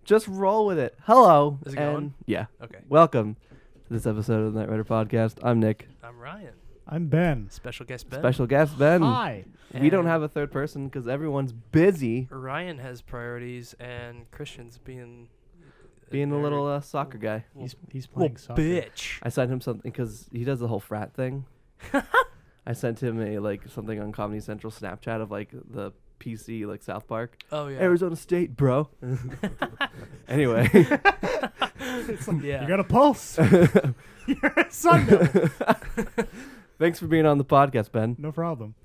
Just roll with it. Hello. Is it and going? Yeah. Okay. Welcome to this episode of the Night Rider Podcast. I'm Nick. I'm Ryan. I'm Ben. Special guest Ben. Special guest Ben. Hi. We don't And have a third person because everyone's busy Ryan has priorities, and Christian's being being a very little soccer guy. He's little playing soccer. bitch. I sent him something because he does the whole frat thing. I sent him something on Comedy Central Snapchat of the PC South Park. Oh yeah. Arizona State, bro. Anyway. It's like, Yeah. You got a pulse. You're a Sunday. Thanks for being on the podcast, Ben. No problem.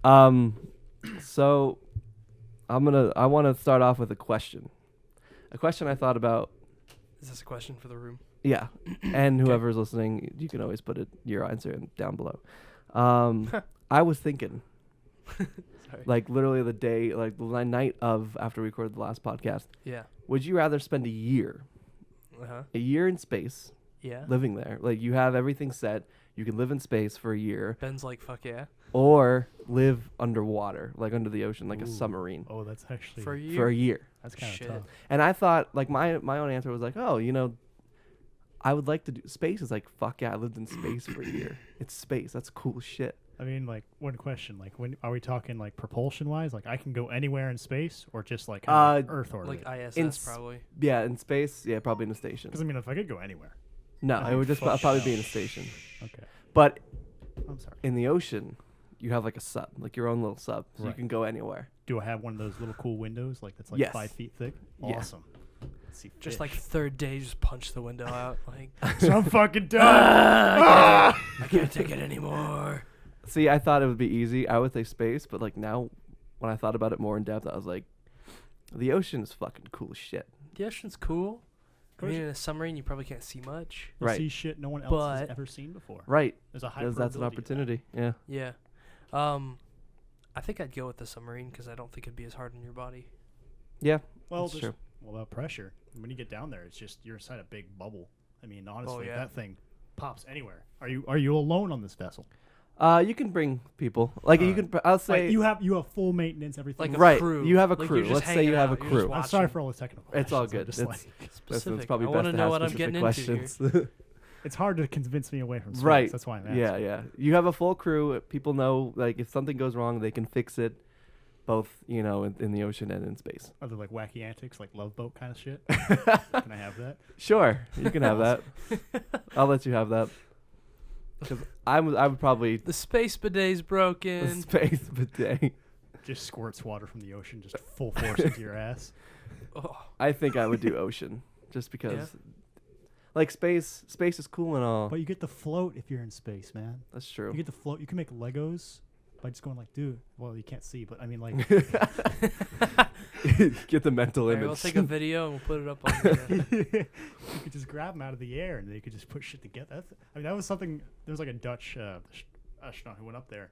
So I want to start off with a question. A question I thought about. Is this a question for the room? Yeah. And whoever's listening, you can always put your answer down below. I was thinking, Sorry. literally the day, the night of after we recorded the last podcast, Yeah. would you rather spend a year in space, Yeah. living there? Like you have everything set, you can live in space for a year, Ben's like, fuck yeah. or live underwater, under the ocean, like a Ooh. submarine Oh, that's actually For you. for a year. that's kind of Shit. tough. And I thought, my own answer was I would like to do space. Is fuck yeah, I lived in space for a year. It's space. That's cool shit. I mean, one question, when are we talking propulsion wise? I can go anywhere in space, or just Earth orbit? Like ISS In s- probably. Yeah, in space. Yeah, probably in a station. Because I mean, if I could go anywhere. No, I it would just fuck probably no. be in a station. Okay. But I'm sorry. in the ocean, you have a sub, your own little sub, so you Right. can go anywhere. Do I have one of those little cool windows that's Yes. 5 feet thick? Yeah. Awesome. Let's see Just fish. third day, just punch the window out. Like, So I'm fucking done. I can't take it anymore. See, I thought it would be easy. I would say space, but now, when I thought about it more in depth, I was like, the ocean is fucking cool as shit. The ocean's cool. I course. mean, in a submarine, you probably can't see much. You'll Right. see shit no one else has But- ever seen before. Right, There's a high because that's an probability of that. opportunity. Yeah. Yeah. I think I'd go with the submarine because I don't think it'd be as hard on your body. Yeah. Well, That's there's- true. well, about pressure. When you get down there, it's just you're inside a big bubble. I mean, honestly, yeah. that thing pops anywhere. Are you alone on this vessel? You can bring people. You can. I'll say. You have full maintenance, everything. Like a Right, crew. you have a Like, crew. you're just Let's say hanging you have a out, you're crew. just I'm sorry watching. for all the technical. It's all questions. good. I'm just It's Specific. probably I best want to to know have what I'm specific getting into here. questions. it's hard to convince me away from space. Right. That's why I'm asking. Yeah. You have a full crew. People know, if something goes wrong, they can fix it, both in the ocean and in space. Are there wacky antics, Love Boat kind of shit? Can I have that? Sure, you can have that. I'll let you have that. Because I would probably The space bidet's broken. space bidet. Just squirts water from the ocean, just full force into your ass. Oh, I think I would do ocean, just because. Space is cool and all. But you get the float if you're in space, man. That's true. You get the float. You can make Legos by just going dude. Well, you can't see, but I mean, Get the mental all right, image. we'll take a video and we'll put it up on the. you could just grab them out of the air and then you could just put shit together. That was something. There was a Dutch astronaut who went up there,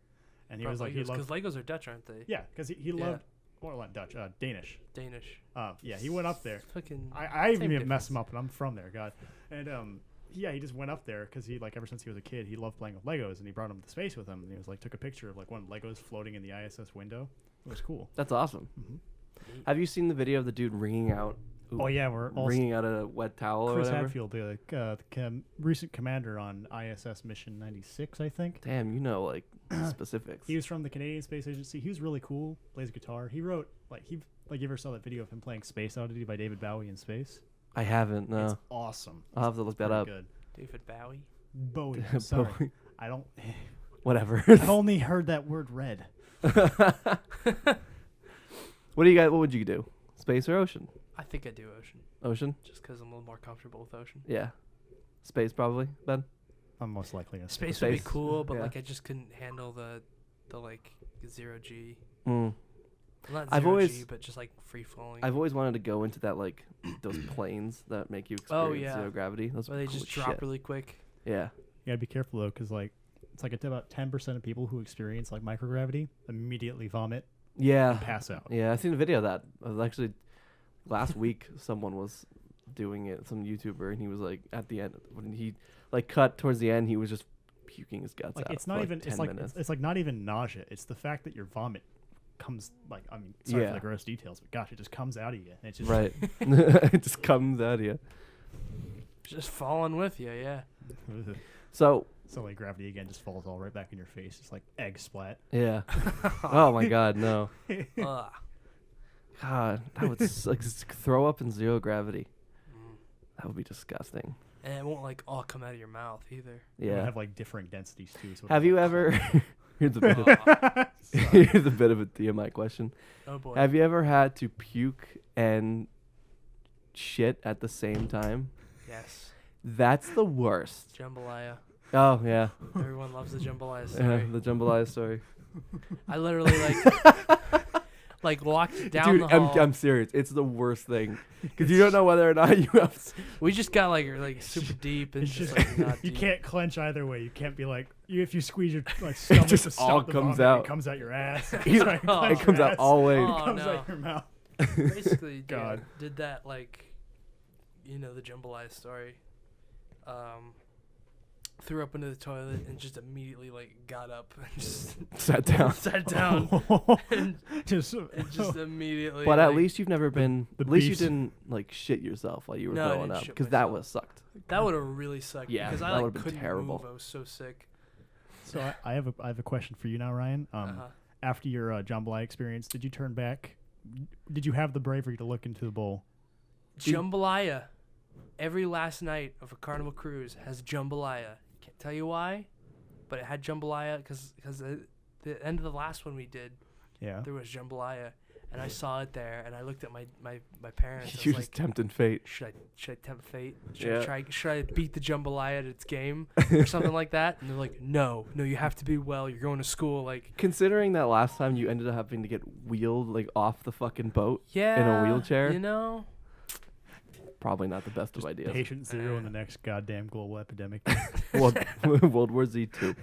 and he was he because loved. Legos are Dutch, aren't they? Yeah, because he Yeah. loved. Well, not Dutch. Danish. Danish. Yeah, he went up there. Fucking. I even Same messed him difference. up, and I'm from there, God. And yeah, he just went up there because he ever since he was a kid, he loved playing with Legos, and he brought them to space with him. And he was took a picture of one Legos floating in the ISS window. It was cool. That's awesome. Mhm. Have you seen the video of the dude wringing out? Oh yeah, we're also wringing out a wet towel or Chris whatever. Hadfield, the recent commander on ISS mission 96, I think. Damn, specifics. He was from the Canadian Space Agency. He was really cool. Plays guitar. He wrote you ever saw that video of him playing Space Oddity by David Bowie in space? I haven't. No, It's awesome. I'll have to look that Pretty up. Good. David Bowie. Bowie. Sorry, Bowie. I don't. Whatever. I've only heard that word read. What would you do? Space or ocean? I think I'd do ocean, Ocean. just because I'm a little more comfortable with ocean. Yeah. Space probably. Ben. I'm most likely gonna Space say would be Space, cool, but yeah. I just couldn't handle the 0G. Mm. Well, not I've 0G, always- but just free flowing. I've always wanted to go into that those planes that make you experience Oh, yeah. zero gravity. Those Where they are cool just as drop shit. really quick. Yeah. You gotta be careful though, because it's about 10% of people who experience microgravity immediately vomit Yeah. and pass out. Yeah, I seen a video of that. I was actually last week. Someone was doing it, some YouTuber, and he was at the end when he cut towards the end, he was just puking his guts out. It's for not even 10 it's minutes. it's not even nausea. It's the fact that your vomit comes like I mean, sorry Yeah. for the gross details, but gosh, it just comes out of you. And it's just Right. It just comes out of you. Just falling with you, yeah. So So like gravity again just falls all right back in your face. It's like egg splat. yeah. Oh my God, no. Ugh. God, that would throw up in zero gravity. Mm. That would be disgusting. And it won't like all come out of your mouth either. It would Yeah. have like differing densities too. So it Have would, you like, ever? Here's a bit. Of, Aw. here's a bit of a TMI question. Oh boy. Have you ever had to puke and shit at the same time? Yes. That's the worst. Jambalaya. Oh yeah, Everyone loves the jambalaya yeah story. the jambalaya story. I literally like walked down Dude, the hall. I'm serious. It's the worst thing because you don't know whether or not you have. We just got like super deep and It's just just like not you deep. can't clench either way. You can't be like if you squeeze your like stomach just to stop all the comes vomit, out. It comes out your ass. You- Try and Oh. clench It comes your out ass. all ways. Oh, It comes no. out your mouth. Basically God. did that like the jambalaya story. Threw up into the toilet and just immediately like got up and just Sat down. sat down and, just and just immediately. But at like, least you've never been. the At least you beast. didn't like shit yourself while you were No, I throwing didn't up shit because that myself. would sucked. that would have really sucked. Yeah, because that I like would've been couldn't terrible. move. I was so sick. So I have a question for you now, Ryan. Uh-huh. After your jambalaya experience, did you turn back? Did you have the bravery to look into the bowl? Jambalaya. Every last night of a Carnival cruise has jambalaya. Can't tell you why, but it had jambalaya because the end of the last one we did, Yeah. there was jambalaya, and I saw it there, and I looked at my parents. I You're was just like, tempting fate. should I tempt fate? Should Yeah. I try? Should I beat the jambalaya at its game or something like that? And they're like, no, you have to be well. You're going to school. Like, Considering that last time you ended up having to get wheeled like off the fucking boat, yeah, wheelchair? You know, probably not the best of Just ideas. patient zero in the next goddamn global epidemic. World War Z 2.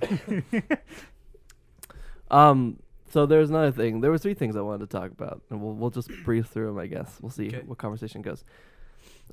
So there's another thing. There were 3 things I wanted to talk about, and we'll just breeze through them. I guess we'll see Okay. what conversation goes.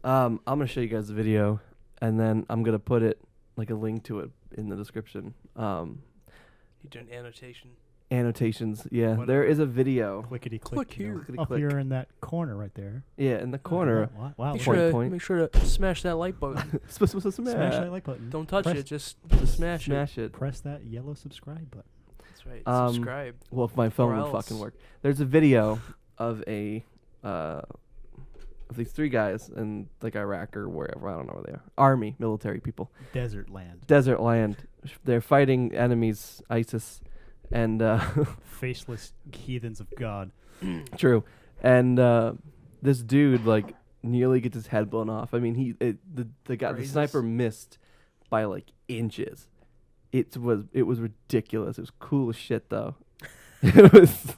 I'm gonna show you guys the video, and then I'm gonna put it like a link to it in the description. you do an annotation. Annotations. Yeah, Whatever. there is a video. Clickety Click click. You know, here. Clickety up click. here in that corner right there. Yeah, in the corner. Wow. wow Make look Point, sure, point. make sure to smash that like button. Smash that like button. Don't touch Press- it. Just smash it. Smash it. Press that yellow subscribe button. That's right. Um, Subscribe. Well, if my phone Or would fucking else. work. There's a video of of these 3 guys in like Iraq or wherever. I don't know where they are. Army, military people. Desert land. Desert land. They're fighting enemies, ISIS, and Faceless heathens of God. true. And this dude like nearly gets his head blown off. I mean, the guy, the Raises. sniper missed by like inches. It was ridiculous. It was cool as shit though. It was.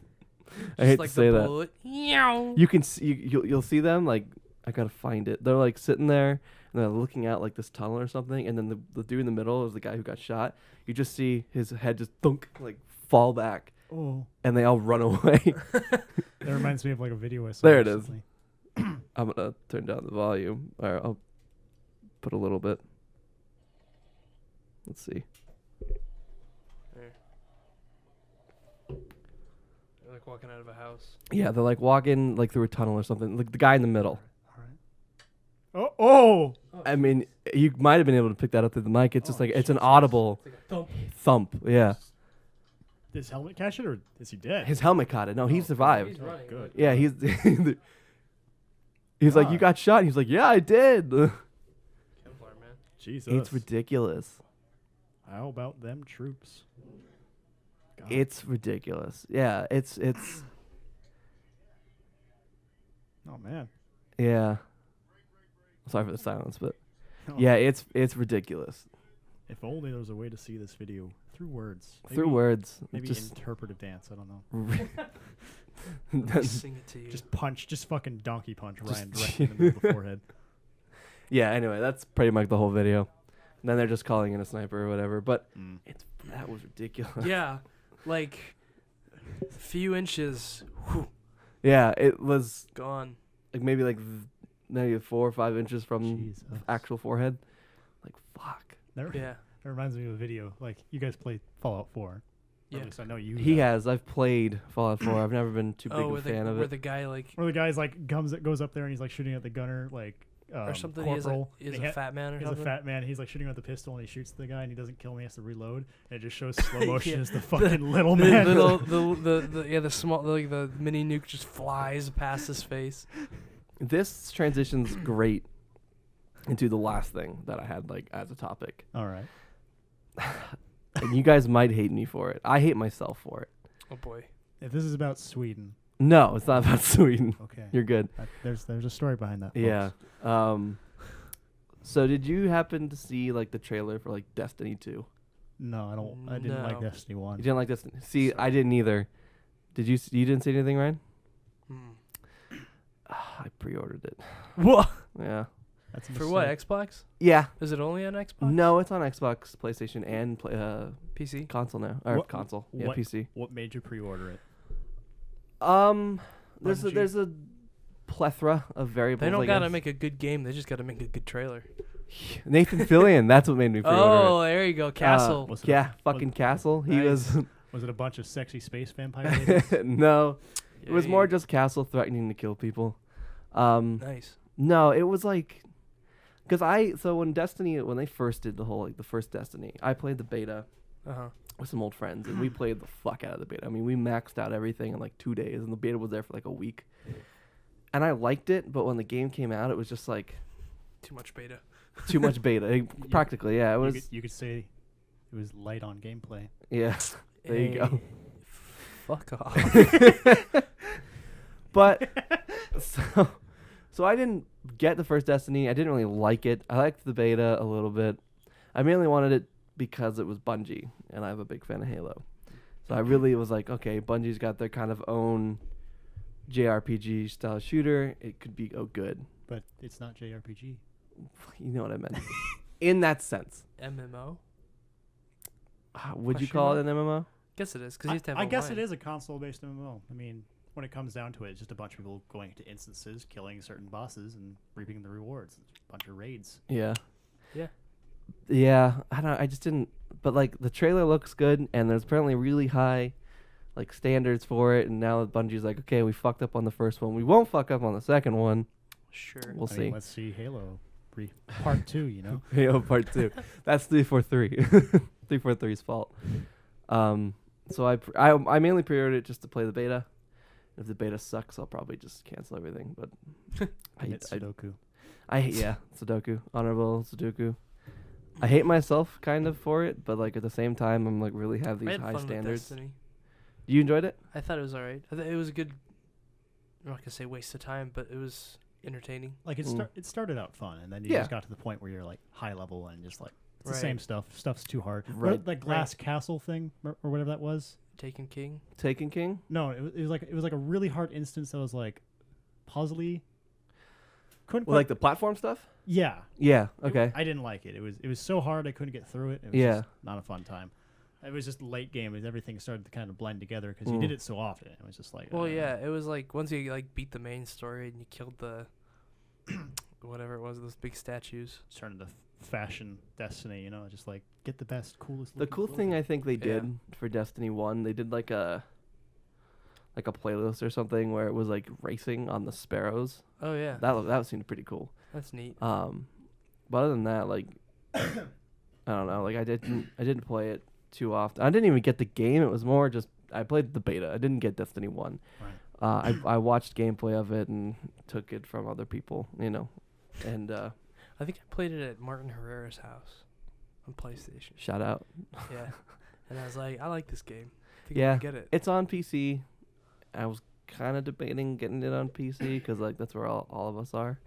I hate like to say the that. bullet. Meow. You can see you'll see them like I gotta find it. They're like sitting there and they're looking out like this tunnel or something, and then the dude in the middle is the guy who got shot. You just see his head just thunk like fall back, Oh, and they all run away. that reminds me of like a video I saw. There it is. recently. I'm gonna turn down the volume. Or I'll put a little bit. Let's see. There. They're like walking out of a house. Yeah, they're like walking like through a tunnel or something. Like the guy in the middle. All right. Oh, I mean, you might have been able to pick that up through the mic. It's just Oh, like it's an Jesus. audible It's like a thump. thump. Yeah, did his helmet catch it, or is he dead? his helmet caught it. No, he Oh, survived. He's running. good. Yeah, he's he's like, you God. got shot. And he's like, yeah, I did. Kevlar, man. Jesus. It's ridiculous. How about them troops? God. It's ridiculous. Yeah, it's Oh man. yeah. Sorry for the silence, but Oh, yeah, it's ridiculous. If only there was a way to see this video through words. Through Maybe- words, Maybe just interpretive dance. I don't know. Let me sing it to you. Just punch. Just fucking donkey punch Just- Ryan directly in the middle of the forehead. yeah. Anyway, that's pretty much the whole video. And then they're just calling in a sniper or whatever. But that was ridiculous. Yeah, like a few inches, whew, Yeah, it was gone. like maybe like maybe 4 or 5 inches from Jesus. actual forehead. Like fuck. That, Yeah. that reminds me of a video. Like you guys played Fallout 4. Or Yeah. at least I know you. He have. has. I've played Fallout 4. I've never been too big of where a fan of where it. the guy like Where the guy's like goes up there and he's like shooting at the gunner like or something. He is a, corporal. he is And a fat man or He's a something. fat man. He's like shooting at the pistol and he shoots the guy and he doesn't kill him. He has to reload. And it just shows slow motion Yeah. as the fucking little The man. little the small like the mini nuke just flies past his face. This transitions great into the last thing that I had like as a topic. All right. And you guys might hate me for it. I hate myself for it. Oh boy. If this is about Sweden, No, it's not about Sweden. okay. You're good. There's a story behind that. Yeah. folks. So did you happen to see like the trailer for like Destiny 2? No, I don't. I didn't like No. Destiny You 1. didn't like Destiny? See, I didn't either. Did you? You didn't see anything, Ryan? Hmm. I pre-ordered it. What? Yeah. That's a For what? mistake. Xbox? Yeah. Is it only on Xbox? No, it's on Xbox, PlayStation, and PC. console now. Or What- console. Yeah, what- PC. What made you pre-order it? There's Bungie? there's a plethora of variables. They don't I gotta guess. make a good game. They just gotta make a good trailer. Nathan Fillion. That's what made me pre-order Oh, there you go. Castle. Was it it. Yeah, a- fucking Castle. He Nice. Was it a bunch of sexy space vampire ladies? was no. It was more Yay. just Castle threatening to kill people. Nice. No, it was like, cause when they first did the first Destiny, I played the beta Uh huh. with some old friends, and we played the fuck out of the beta. I mean, we maxed out everything in like 2 days, and the beta was there for like a week. And I liked it, but when the game came out, it was just like Too much beta. too much beta. Practically, yeah, it was. You could say it was light on gameplay. Yeah, there you go. Hey, Fuck off. But so I didn't get the first Destiny. I didn't really like it. I liked the beta a little bit. I mainly wanted it because it was Bungie, and I'm a big fan of Halo. So I really was like, okay, Bungie's got their kind of own JRPG style shooter. It could be good. But it's not JRPG. You know what I meant. In that sense. MMO. Would you Question call mark? it an MMO? Guess it is because you have to have. I guess it online. is a console-based MMO. I mean, when it comes down to it, it's just a bunch of people going to instances, killing certain bosses, and reaping the rewards. It's a bunch of raids. Yeah. Yeah. Yeah, I don't. I just didn't. But like the trailer looks good, and there's apparently really high, like standards for it. And now Bungie's like, okay, we fucked up on the first one. We won't fuck up on the second one. Sure. We'll I see. mean, let's see Halo Part 2, you know? Halo Part 2. That's 343. 343's fault. So I mainly pre-ordered it just to play the beta. If the beta sucks, I'll probably just cancel everything. But Commit Sudoku. I hate Sudoku, honorable Sudoku. I hate myself kind of for it, but like at the same time, I'm like really have I these had high fun standards. with Destiny. You enjoyed it? I thought it was alright. I thought it was a good. I'm not gonna say waste of time, but it was entertaining. Like, it started out fun, and then you Yeah. just got to the point where you're, like, high level and just, like, it's the Right. same stuff. Stuff's too hard. Right. What, like, Glass Castle thing, or whatever that was? Taken King. Taken King? No, it was like a really hard instance that was, like, puzzly. Couldn't Well, like quite- the platform stuff? Yeah. Yeah. Okay. I didn't like it. It was so hard I couldn't get through it. It was Yeah. just not a fun time. It was just late game as everything started to kind of blend together because you Mm. did it so often. It was just like, Well, yeah, it was like once you like beat the main story and you killed the whatever it was, those big statues. it's turned into fashion Destiny, you know, just like get the best, coolest. The looking cool thing I clothing. think they Yeah. did for Destiny 1, they did like a playlist or something where it was like racing on the sparrows. Oh yeah, That seemed pretty cool. that's neat. But other than that, like I don't know, like I didn't play it too often. I didn't even get the game. It was more just I played the beta. I didn't get Destiny 1. Right. I watched gameplay of it and took it from other people, you know. And I think I played it at Martin Herrera's house on PlayStation. shout out. Yeah, and I was like, I like this game. I think I'm Yeah, gonna get it. it's on PC. I was kind of debating getting it on PC because like that's where all of us are.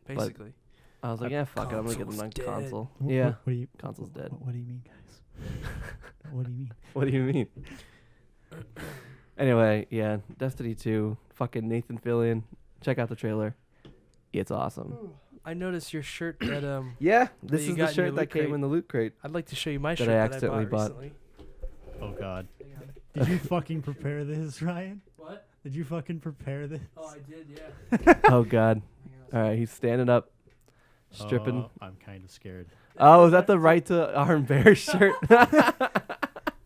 Basically, I was like, yeah, fuck it, I'm gonna get it on Console's dead. console. Wh- Yeah, What do you? console's dead. What do you mean, guys? What do you mean? What do you mean? Anyway, yeah, Destiny 2, fucking Nathan Fillion. Check out the trailer. It's awesome. I noticed your shirt that Yeah, this you is got the in your shirt that loot came crate. in the loot crate. I'd like to show you my That shirt I that accidentally I bought bought. recently. Oh God! Hang on. Did you fucking prepare this, Ryan? What? Did you fucking prepare this? Oh, I did. Yeah. Oh God! Hang on. All right, he's standing up, stripping. I'm kind of scared. Oh, is that the right to arm bear shirt?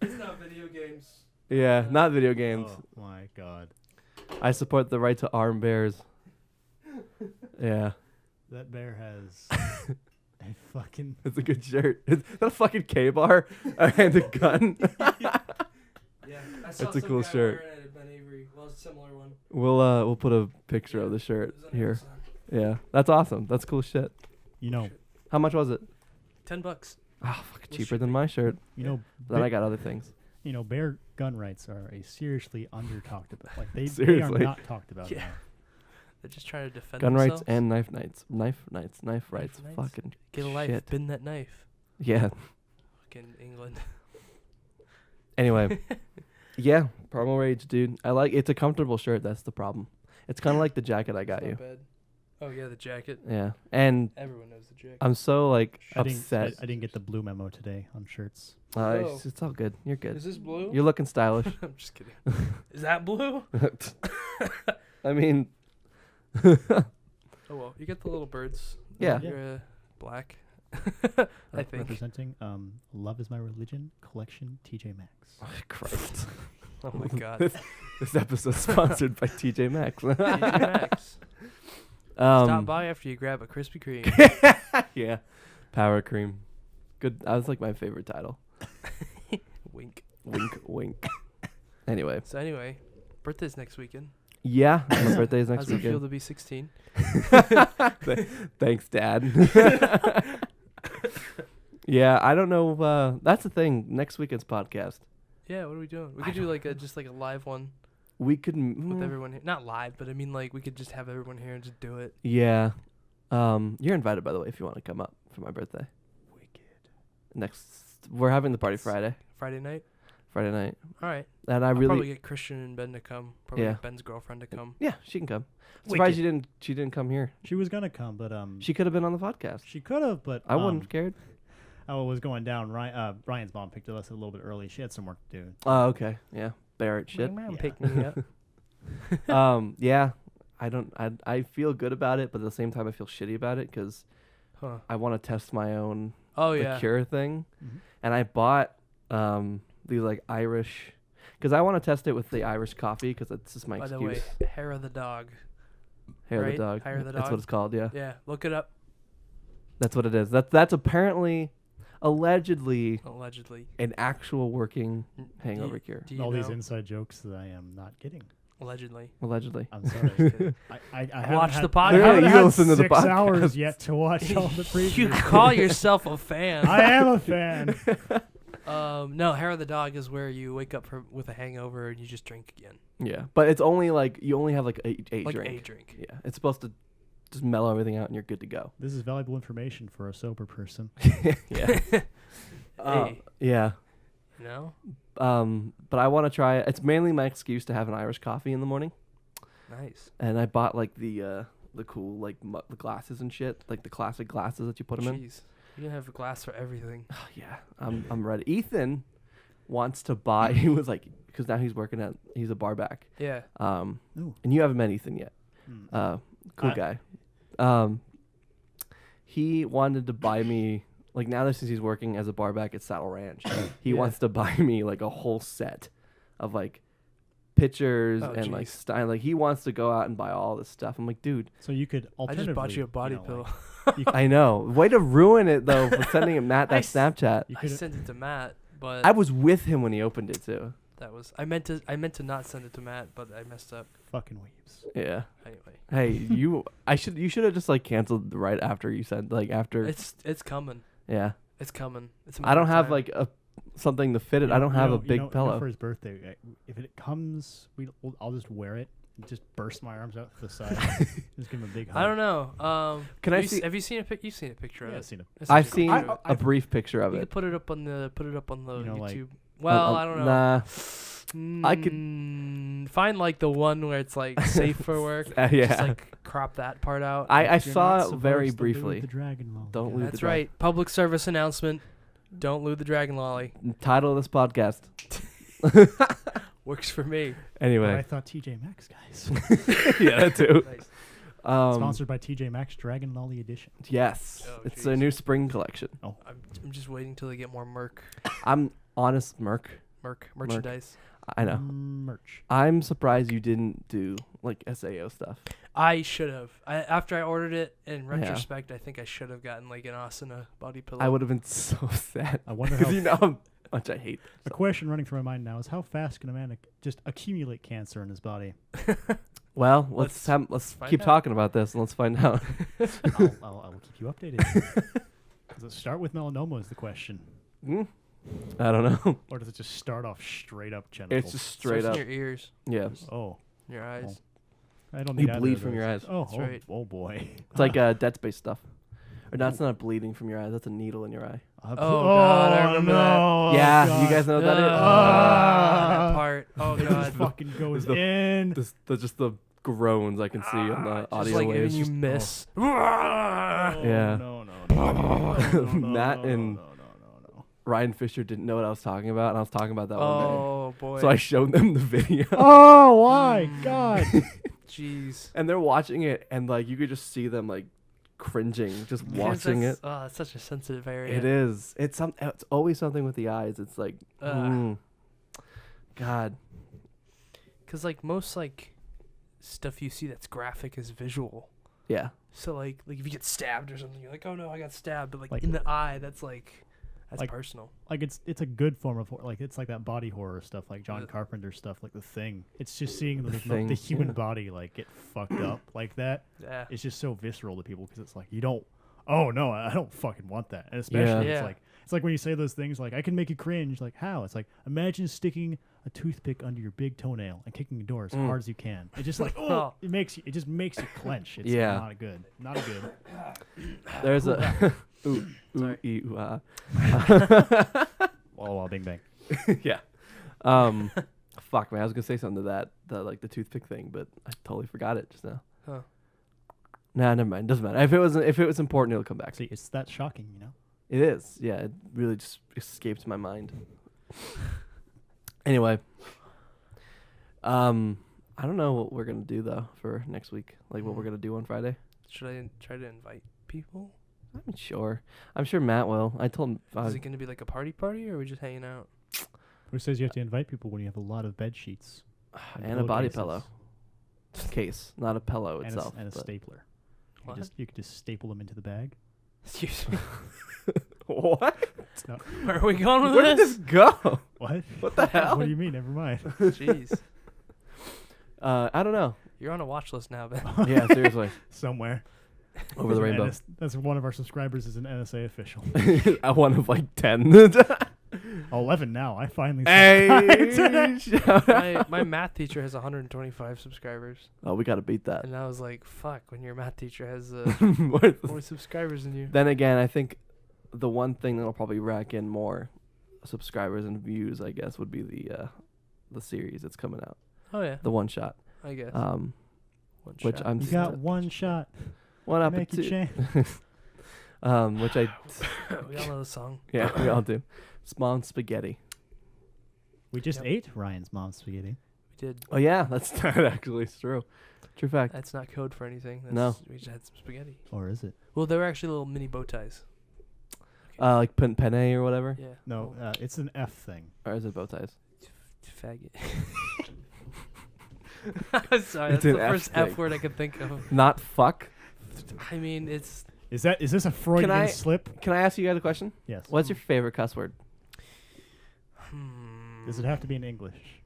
It's not video games. Yeah, not video games. Oh my god. I support the right to arm bears. Yeah, That bear has a fucking. it's a good shirt. Is that a fucking K-bar and a gun? Yeah, I saw That's a some cool guy shirt. wearing it at Ben Avery. Well, it's a similar one. We'll put a picture of the It shirt was on here. Amazon. Yeah, that's awesome. That's cool shit. You know. How much was it? $10. Ah, fuck, With cheaper than my shirt. You know. Then I got other things. You know, bear gun rights are a seriously under talked about. Like they are Seriously. not talked about. Yeah. Now. They're just trying to defend Gun themselves. rights and knife rights. Knife rights. rights. Fucking Get a life. shit. Bend that knife. Yeah. Fucking England. Anyway. Yeah, Primal Rage, dude. I like it's a comfortable shirt. That's the problem. It's kind of like the jacket I got It's you. not bad. Oh yeah, the jacket. Yeah, and Everyone knows the jacket. I'm so like I upset. didn't get the blue memo today on shirts. Oh. It's all good. You're good. Is this blue? You're looking stylish. I'm just kidding. Is that blue? I mean, Oh well, you get the little birds. Yeah. You're black. I think. Representing Love Is My Religion collection TJ Maxx. oh, Christ. Oh my god. This episode's sponsored by TJ Maxx. TJ Maxx. Stop um, by after you grab a Krispy Kreme. yeah, Power Cream. Good. That was like my favorite title. Wink. Wink, wink. Anyway, So anyway, birthday's next weekend. yeah, my birthday's next How's it feel weekend. to be 16? Thanks, Dad. Yeah, I don't know. That's the thing. Next weekend's podcast, Yeah, what are we doing? We I could do don't like a just like a live one we could. with everyone here. Not live, but I mean like we could just have everyone here and just do it. Yeah. You're invited, by the way, if you want to come up for my birthday. Wicked. We're having the party Friday Friday night, All right. and I I'll really, probably get Christian and Ben to come. Probably Yeah. get Ben's girlfriend to come. yeah, she can come. Surprised Wicked. she didn't come here. She was gonna come, but She could have been on the podcast. she could have, but I wouldn't have cared. I was going down. Ryan's mom picked us a little bit early. She had some work to do. Oh, okay, yeah, Barrett shit. My mom Yeah. picked me up. Yeah, I feel good about it, but at the same time I feel shitty about it because Huh. I want to test my own Oh the yeah. cure thing, Mhm. and I bought these like Irish, because I want to test it with the Irish coffee because it's just my By the excuse. way, hair of the dog. Hair of right? the dog. Hair of the That's dog. what it's called. Yeah, Yeah, look it up. that's what it is. That's apparently, allegedly, Allegedly. an actual working N- hangover do you, cure. Do you All know? these inside jokes that I am not getting. Allegedly. Allegedly. I'm sorry. kidding. I haven't Watch had, the podcast. I haven't Yeah, you had listen to the 6 podcast. hours yet to watch all the previews. You call yourself a fan. I am a fan. No, hair of the dog is where you wake up with a hangover and you just drink again. Yeah, but it's only like you only have like a Like drink. a drink. Yeah, it's supposed to just mellow everything out and you're good to go. This is valuable information for a sober person. Yeah. Hey. Yeah. You know? But I want to try it. It's mainly my excuse to have an Irish coffee in the morning, Nice. and I bought like the cool like the glasses and shit, like the classic glasses that you put them in. Jeez. You can have a glass for everything. Oh, yeah, I'm ready. Ethan wants to buy. He was like, because now he's a bar back. Yeah. Ooh. And you haven't met Ethan yet. Mm. Cool guy. He wanted to buy me, like, now that since he's working as a bar back at Saddle Ranch, he Yeah. wants to buy me like a whole set of like pictures Oh, and like jeez. style. Like he wants to go out and buy all this stuff. I'm like, dude, So you could I alternatively. just bought you a body know, pill. like, you could, I know. Way to ruin it though for sending him Matt I that s- Snapchat. you I could sent it to Matt, but I was with him when he opened it too. that was I meant to not send it to Matt, but I messed up. fucking weeps. Yeah. Anyway. Hey, you should have just like canceled right after you said like after. It's coming. Yeah. It's coming. It's a I don't matter of have time. like a something to fit it. You I know- don't you have know- a big pillow. for his birthday, if it comes, I'll just wear it. And just burst my arms out to the side. Just give him a big hug. I don't know. Can I have you see- have you seen a pic? You've seen a picture Yeah, of I've it. seen it. It's I've actually seen a picture of a brief picture it. of You it. could put it up on the You know, like- YouTube. Well, I don't know. Nah. I could- find like the one where it's like safe for work. Yeah. Just like crop that part out. I You're saw not it very supposed to lose briefly. The dragon lolly. Don't lose That's the dragon. right. Public service announcement. Don't lose the dragon lolly. Title of this podcast. Works for me. But I Anyway. thought TJ Maxx, guys. Yeah, that too. Nice. Sponsored by TJ Maxx Dragon Lolly Edition. Yes. Oh, It's their jeez. new spring collection. I'm just waiting till they get more merc. I'm honest, Merc. merchandise. I know. Merch. I'm surprised you didn't do like SAO stuff. I should have. After I ordered it, in retrospect, I think I should have gotten like an Asuna body pillow. I would have been so sad. I wonder Because how. you know how much I hate. A question running through my mind now is how fast can a man just accumulate cancer in his body? Well, Let's let's find keep out. talking about this and let's find out. I will keep you updated. Does it start with melanoma is the question. I don't know. Or does it just start off straight up genitals? It's just straight Starts up. in your ears, Yeah. Oh, your eyes. I don't You need either bleed of from your those. eyes. Oh, That's right. oh boy. It's like Dead Space stuff. Or that's not bleeding from your eyes. That's a needle in your eye. Oh, God, I remember that. no. yeah, God. you guys know what that is? That part. Oh It just God. fucking goes the- in. Just the groans I can see on the Just audio like waves. when you Just- miss. Yeah. No. Matt and Ryan Fisher didn't know what I was talking about, and I was talking about that one Oh boy. day. So I showed them the video. Oh, why? God. Jeez. And they're watching it, and like you could just see them like cringing, just Because watching it. Oh, it's such a sensitive area. It is. It's always something with the eyes. It's like, God. Because like most like stuff you see that's graphic is visual. Yeah. So like if you get stabbed or something, you're like, oh no, I got stabbed. But Like- in the eye, that's Like- personal. Like it's a good form of like it's like that body horror stuff, like John Yeah. Carpenter stuff, like The Thing. It's just seeing the Thing, human yeah. body like get fucked up like that. Yeah. It's just so visceral to people because it's like you don't. Oh no, I don't fucking want that. And especially Yeah. it's like when you say those things like I can make you cringe. Like how? It's like imagine sticking a toothpick under your big toenail and kicking the door as hard as you can. It's just like Oh. it just makes you clench. It's Yeah. not good. Not good. There's a. ooh, Sorry. ooh, ah. Walla bing bang. Yeah. Fuck, man. I was gonna say something to that, like the toothpick thing, but I totally forgot it just now. Huh. Nah, never mind. Doesn't matter. If it was important, it'll come back. See, it's that shocking, you know. It is. Yeah, it really just escaped my mind. Anyway, I don't know what we're gonna do though for next week. Like what we're gonna do on Friday. Should I try to invite people? I'm sure. I'm sure Matt will. I told him. Is it going to be like a party or are we just hanging out? Who says you have to invite people when you have a lot of bed sheets and a body pillowcases pillow case, not a pillow and itself. and a but- stapler? What? You could just staple them into the bag. Excuse me. What? Where are we going with Where did this? this go? What? What the hell? What do you mean? Never mind. Jeez. I don't know. You're on a watch list now, Ben. Yeah, seriously. Somewhere Over the rainbow. That's one of our subscribers is an NSA official. One of like 10. 11 now. I finally. Hey, shout out. my math teacher has 125 subscribers. Oh, we gotta beat that. And I was like, fuck, when your math teacher has More th- more subscribers than you. then again, I think the one thing that'll probably rack in more subscribers and views, I guess, would be the series that's coming out, Oh, yeah. the one shot. I guess. One which shot. I'm You got one shot. one up Make at you two. change. Which I We all know the song. yeah we all do. Small spaghetti. We just Yep. ate Ryan's mom's spaghetti. We did. Oh yeah, that actually is true. True fact. That's not code for anything. That's, No. We just had some spaghetti. Or is it? Well, they were actually little mini bow ties. Like penne or whatever, Yeah. No, it's an F thing. or is it bow ties? Faggot. Sorry, It's that's an the F first F thing. word I could think of. Not fuck. I mean, it's. Is this a Freudian I- slip? Can I ask you guys a question? Yes. What's your favorite cuss word? Does it have to be in English?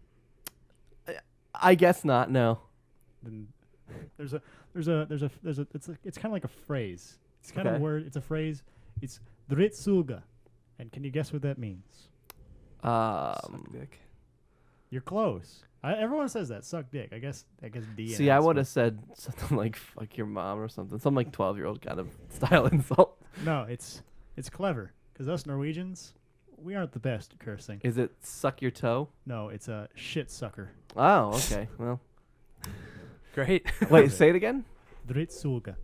I guess not. No. Then it's kind of like a phrase. It's kind of a Okay. word. It's a phrase. It's dritsuga, and can you guess what that means? Suck dick. You're close. Everyone says that. Suck dick. I guess D. See, I would have said something like "fuck your mom" or something, some like 12-year-old kind of style insult. No, it's clever because us Norwegians, we aren't the best at cursing. Is it "suck your toe"? No, it's a shit sucker. Oh, okay. Well, Great. wait, say it again. Dritsuga.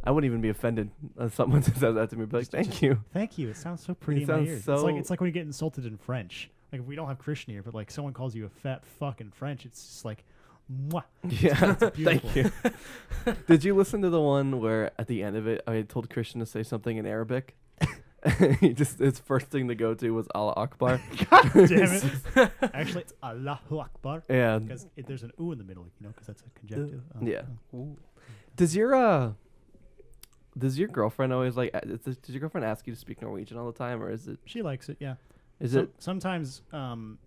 I wouldn't even be offended if someone says that to me. But like, thank you. Thank you. It sounds so pretty in my sounds ears. so- It's like when you get insulted in French. Like we don't have Christian here, but like someone calls you a fat fuck in French, it's just like, mwah. Yeah, thank beautiful. you. Did you listen to the one where at the end of it I told Christian to say something in Arabic, He just his first thing to go to was Allah Akbar. God damn it. Actually, it's Allahu Akbar. Yeah. Because there's an U in the middle, because that's a conjunctive. Yeah. Ooh. Does your girlfriend always like? Does your girlfriend ask you to speak Norwegian all the time, or is it? She likes it, yeah. Is it? Sometimes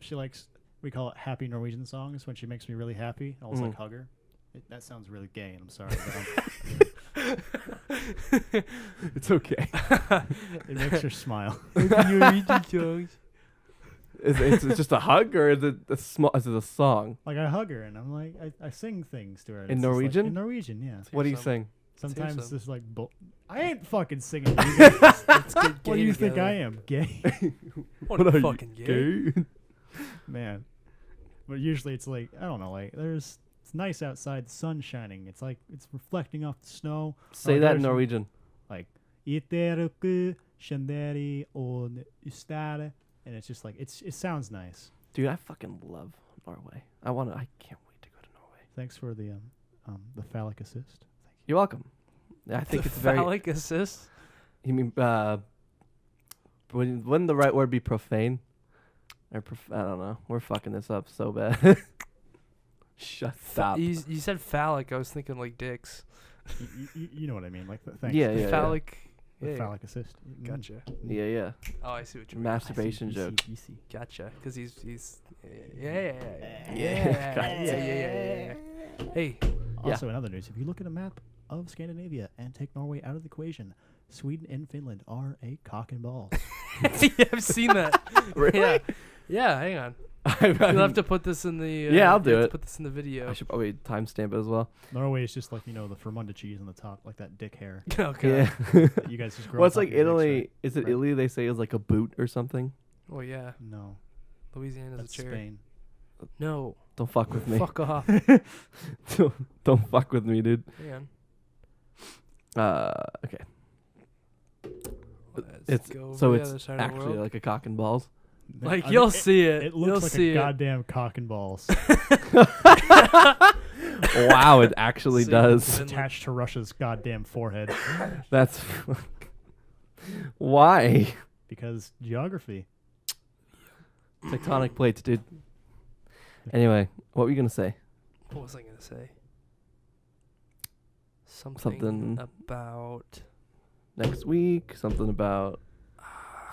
she likes, we call it happy Norwegian songs when she makes me really happy. I'll just like hug her. That sounds really gay, and I'm sorry. But It's okay. it makes her smile. It's just a hug, or is it a small? Is it a song? Like I hug her, and I'm like, I sing things to her. and In it's just like- Norwegian? in Norwegian, yeah. What do you some. sing? Sometimes some. this like, I ain't fucking singing. You guys. Let's get What do gay you think together. I am, gay? What are you, fucking gay? Man. But usually it's like, I don't know, like it's nice outside, the sun's shining. It's like it's reflecting off the snow. Say that in there's- Norwegian. Like Iteruku Shanderi on Ustare, and it's just like it sounds nice. Dude, I fucking love Norway. I can't wait to go to Norway. Thanks for the phallic assist. You're welcome. I think The it's very. phallic assist. You mean wouldn't the right word be profane? Or I don't know. We're fucking this up so bad. Stop. You said phallic. I was thinking like dicks. You know what I mean? Like thanks. Yeah, yeah. Phallic. The Yeah. phallic assist. Gotcha. Yeah, yeah. Oh, I see what you mean. Masturbation joke. Gotcha. Because he's yeah. Hey, Also, in other news, if you look at a map of Scandinavia and take Norway out of the equation, Sweden and Finland are a cock and balls. yeah, I've seen that. Really? Yeah. Yeah. Hang on. You'll have to put this in the. Yeah, I'll do you have it. to put this in the video. I should probably timestamp it as well. Norway is just like the Fermunda cheese on the top, like that dick hair. Okay. Yeah. that you guys just grow. Well, on it's top like of your dicks, Italy. right? Is it Right. Italy? They say is like a boot or something. Oh yeah. No, Louisiana's that's a cherry. Spain. No. Don't fuck with me. Fuck off. Don't fuck with me, dude. Hang on. Okay. Let's It's go so over the it's other side of the actually world. like a cock and balls. Like I mean, you'll see it. It You'll looks like see a it. goddamn cock and balls Wow, it actually See, does. Finland. attached to Russia's goddamn forehead That's why because geography. tectonic plates, dude. Anyway, what were you gonna say? What was I gonna say? Something- about. Next week, something about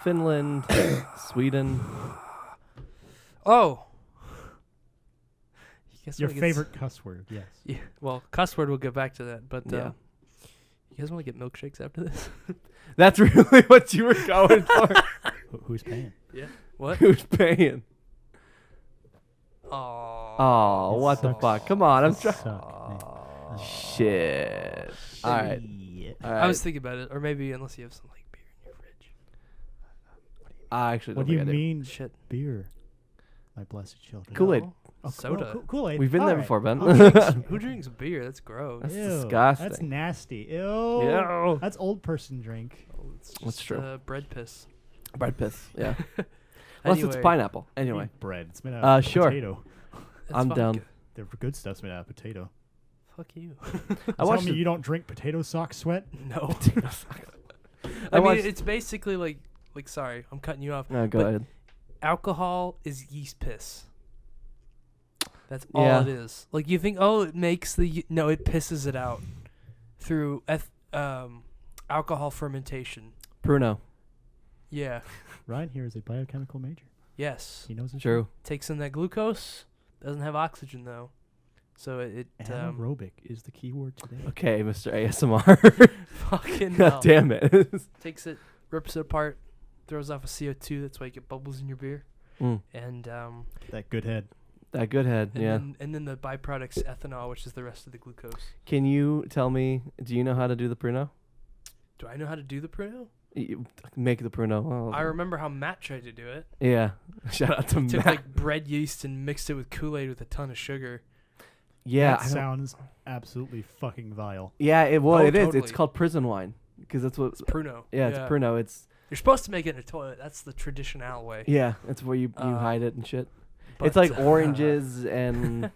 Finland, Sweden. Oh. You guys Your wanna get favorite cuss word, yes. Yeah. Well, cuss word. We'll get back to that. But Yeah. you guys want to get milkshakes after this? That's really what you were going for. Who's paying? What? Who's paying? Oh. Oh, It what the sucks. fuck? Come on, I'm Suck, trying. Nick. Shit. All right. All right. I was thinking about it, or maybe unless you have some like beer in your fridge. I actually What don't do you think I do. mean Shit. beer? My blessed children. Kool-Aid. No. Oh, Soda. Kool-Aid. We've been there Alright. before, Ben. Who drinks beer? That's gross. That's Ew, disgusting. That's nasty. Ew. Ew. That's old person drink. Oh, it's That's just, true. Bread piss. Bread piss. Yeah. Unless it's Anyway, pineapple. I Anyway. mean bread. It's made out of Sure. potato. it's I'm fine. down. The good stuff's made out of potato. Fuck you. I Tell watched me it- you don't drink potato sock sweat? No. I I mean, watched- it's basically like sorry, I'm cutting you off. No, go But- ahead. Alcohol is yeast piss. That's all Yeah. it is. Like you think, oh, it makes no, it pisses it out through alcohol fermentation. Pruno. Yeah. Ryan here is a biochemical major. Yes. He knows his True. Takes in that glucose. Doesn't have oxygen though, so it shit. Anaerobic is the key word today. Okay, Mr. ASMR. fucking God damn it. takes it, rips it apart, throws off a CO2. That's why you get bubbles in your beer, Mm, and That good head. that good head. and Yeah. then the byproduct's ethanol, which is the rest of the glucose. Can you tell me? Do you know how to do the Pruno? Do I know how to do the Pruno? Make the Pruno. Oh. I remember how Matt tried to do it. Yeah. Shout out to Took Matt. like bread yeast and mixed it with Kool-Aid with a ton of sugar. Yeah. That sounds absolutely fucking vile. Yeah. It well, Oh, it is. It's totally. called prison wine because that's what. It's Pruno. Yeah, it's Pruno. It's You're supposed to make it in a toilet. That's the traditional way. yeah. It's where you Uh, hide it and shit. But, It's like oranges and.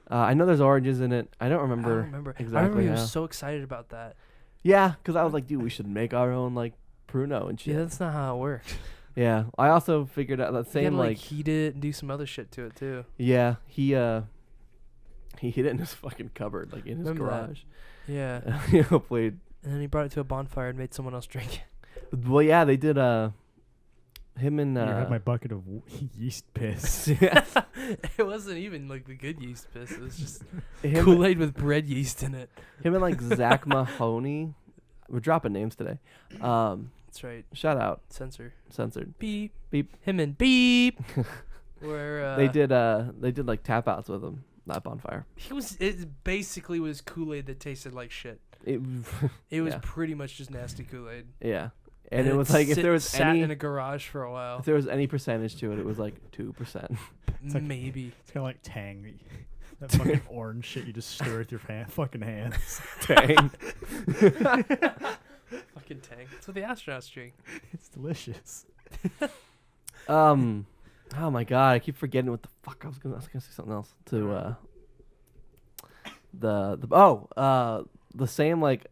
I know there's oranges in it. I don't I remember. don't remember. I exactly remember he how. was so excited about that. Yeah, because I was like, dude, we should make our own like pruno and shit. Yeah, that's not how it works. Yeah, I also figured out that You same gotta, like like heat it and do some other shit to it too. yeah he hid it in his fucking cupboard like in his Remember that. garage. Yeah. Hopefully, And then he brought it to a bonfire and made someone else drink it. well yeah they did him and You had my bucket of yeast piss. It wasn't even like the good yeast piss. It was just him, Kool-Aid with bread yeast in it. him and like Zach Mahoney. We're dropping names today. That's right. Shout out, Censor. censored. Beep. Beep. Him and beep. Where They did like tap outs with him that bonfire. It basically was Kool-Aid that tasted like shit. It It was Yeah. pretty much just nasty Kool-Aid. yeah, and it was like if there was sat any in a garage for a while. if there was any percentage to it, it was like 2%. like- Maybe. It's kind of like Tang. That fucking orange shit you just stir with your fucking hands. Dang. Fucking tank. That's what the astronauts drink. It's delicious. Oh my god, I keep forgetting what the fuck I was gonna say something else to the same like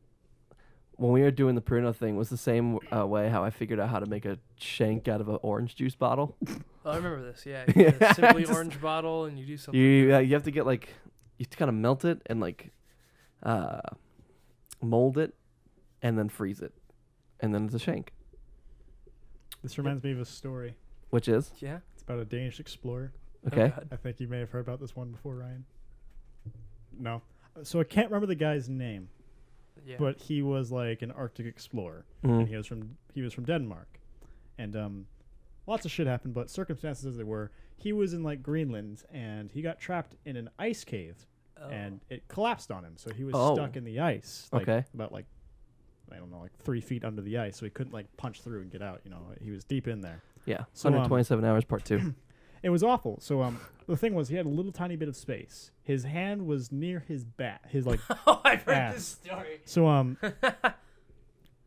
when we were doing the Pruno thing was the same way how I figured out how to make a shank out of an orange juice bottle. Oh, I remember this. Yeah. You get a simply Just- orange bottle and you do something. You have to get like you have to kind of melt it and like mold it and then freeze it and then it's a shank, This reminds me of a story. which is Yeah. It's about a Danish explorer. okay. God. I think you may have heard about this one before, Ryan. No. So I can't remember the guy's name, Yeah. but he was like an Arctic explorer, Mhm. and he was from Denmark, and lots of shit happened. But circumstances as they were, he was in like Greenland, and he got trapped in an ice cave, Oh. and it collapsed on him, so he was Oh. stuck in the ice. Like, Okay. About like I don't know, like 3 feet under the ice, so he couldn't like punch through and get out. You know, he was deep in there. Yeah, So, 127 hours part 2. It was awful. So the thing was, he had a little tiny bit of space. His hand was near his back. His like Oh, I've heard ass. this story. so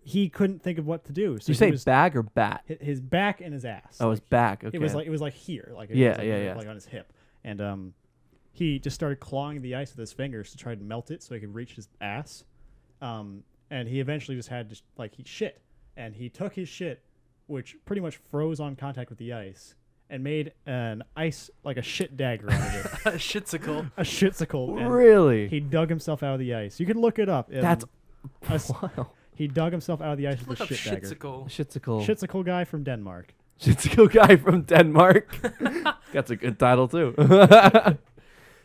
he couldn't think of what to do. So You he say was bag or bat? his back and his ass. Oh, his back. Okay. It was like here, like it Yeah, was, like, yeah, yeah. like on his hip, and he just started clawing the ice with his fingers to try to melt it so he could reach his ass, and he eventually just had he shit, and he took his shit, which pretty much froze on contact with the ice, and made an ice like a shit dagger out of it, A shitsicle. a shitsicle. And Really? he dug himself out of the ice. You can look it up. That's s- wow. he dug himself out of the ice with Look a up shit dagger. shitsicle. Shitsicle. Shitsicle guy from Denmark. Shitsicle guy from Denmark. That's a good title too.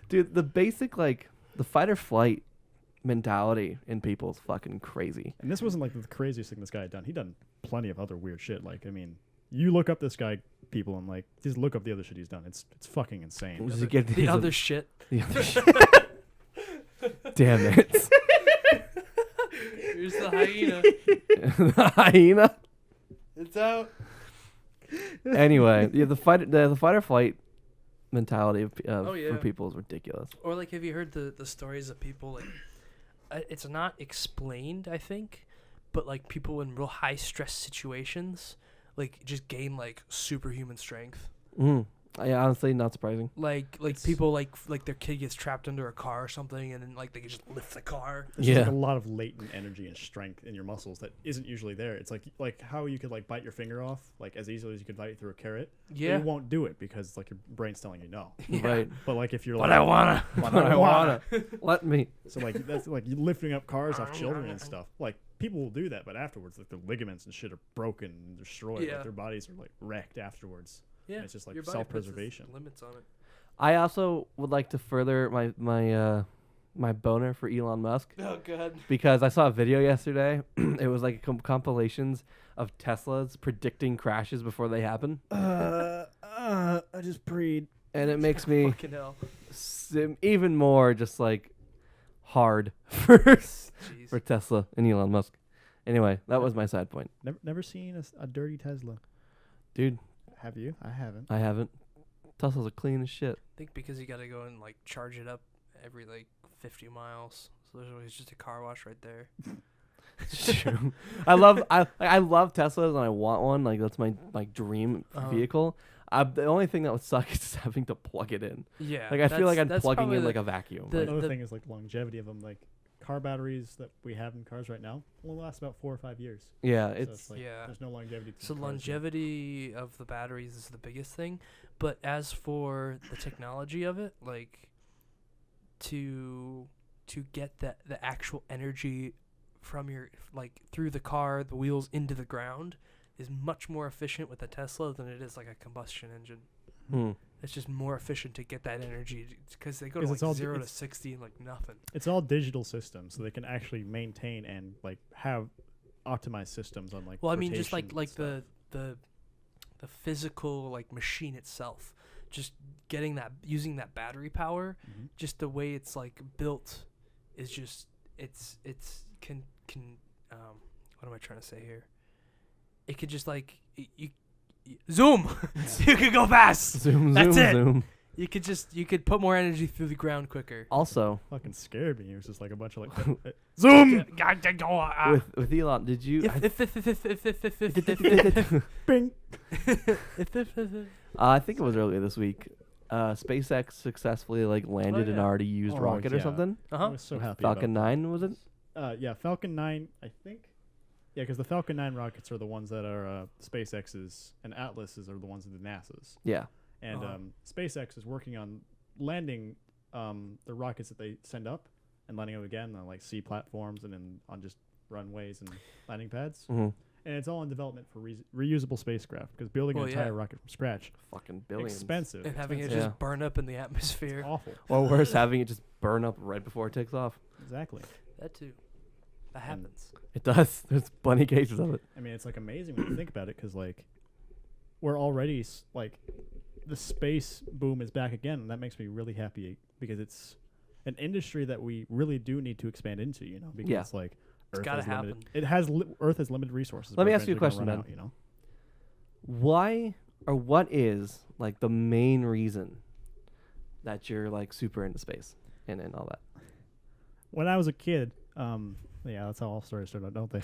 Dude, the basic like the fight or flight mentality in people is fucking crazy. And this wasn't like the craziest thing this guy had done. He'd done plenty of other weird shit. Like, I mean, you look up this guy, people, and like just look up the other shit he's done. It's fucking insane. Does he get The these- other shit. the other shit. Damn it. Here's the hyena. The hyena. It's out. Anyway, yeah, the fight or flight mentality of Oh, yeah. for people is ridiculous. Or like, have you heard the stories of people like? It's not explained, I think, but like people in real high stress situations, like just gain like superhuman strength. Mm. Yeah, honestly, not surprising. Like people like their kid gets trapped under a car or something, and then like they can just lift the car. There's just, Yeah. like a lot of latent energy and strength in your muscles that isn't usually there. It's like how you could like bite your finger off like as easily as you could bite through a carrot. But Yeah. you won't do it because like your brain's telling you no. Yeah. Right. But like if you're But like, I wanna. But I wanna. Let me. so like that's like you lifting up cars off children and stuff. Like people will do that, but afterwards like the ligaments and shit are broken and destroyed. Yeah. Like their bodies are like wrecked afterwards. Yeah. It's just like your body puts its self-preservation. Limits on it. I also would like to further my boner for Elon Musk Oh god. because I saw a video yesterday. It was like compilations of Teslas predicting crashes before they happen, I just prayed. and it makes me Fucking hell. even more just like hard for Jeez. for Tesla and Elon Musk. Anyway, that was my side point, Never seen a dirty Tesla. dude. Have you? I haven't. I haven't. Teslas are clean as shit. I think because you gotta go and like charge it up every like 50 miles. So there's always just a car wash right there. It's true. I love Teslas and I want one. Like that's my dream Uh-huh. vehicle. The only thing that would suck is just having to plug it in. Yeah. Like I feel like I'm that's plugging probably in the- like a vacuum. the- Like, Another thing is like longevity of them. Like car batteries that we have in cars right now only last about 4 or 5 years. Yeah, So it's like Yeah. there's no longevity. To So the cars yet. longevity of the batteries is the biggest thing, but as for the technology of it, like to get the actual energy from your like through the car, the wheels into the ground is much more efficient with a Tesla than it is like a combustion engine. hmm. It's just more efficient to get that energy because they go to 'Cause like it's all 0 to it's- 60 in like nothing. It's all digital systems, so they can actually maintain and like have optimized systems on like. Well, I mean, just rotation like and the physical like machine itself, just getting that using that battery power, stuff. Mhm. just the way it's like built, is just it's can what am I trying to say here? It could just like you zoom, you could go fast. Zoom, That's zoom, it. zoom. You could put more energy through the ground quicker. Also, Fucking scared me. It was just like a bunch of like zoom. with Elon, did you? Bing. I think it was earlier this week. SpaceX successfully like landed an yeah. already used Oh, rocket or yeah. something. I Uh-huh. was so happy. Falcon about 9 was it? Yeah, Falcon 9, I think. Yeah, because the Falcon 9 rockets are the ones that are SpaceX's, and Atlas's are the ones of the NASA's. Yeah. And Uh-huh. SpaceX is working on landing the rockets that they send up and landing them again on like sea platforms and then on just runways and landing pads. hmm And it's all in development for reusable spacecraft because building Well, an yeah. entire rocket from scratch Fucking billions. expensive. And having it expensive. just burn up in the atmosphere. It's awful. Or worse, having it just burn up right before it takes off. Exactly. That too. That And- happens. It does. There's plenty of cases of it. I mean, it's like amazing when you think about it because like we're already like the space boom is back again, and that makes me really happy because it's an industry that we really do need to expand into. You know, because Yeah. like It's Earth gotta has limited. happen. It has Earth has limited resources. Let but me ask you a eventually gonna question, run out, you know, Why or what is like the main reason that you're like super into space and all that? when I was a kid, yeah, that's how all stories start out, don't they?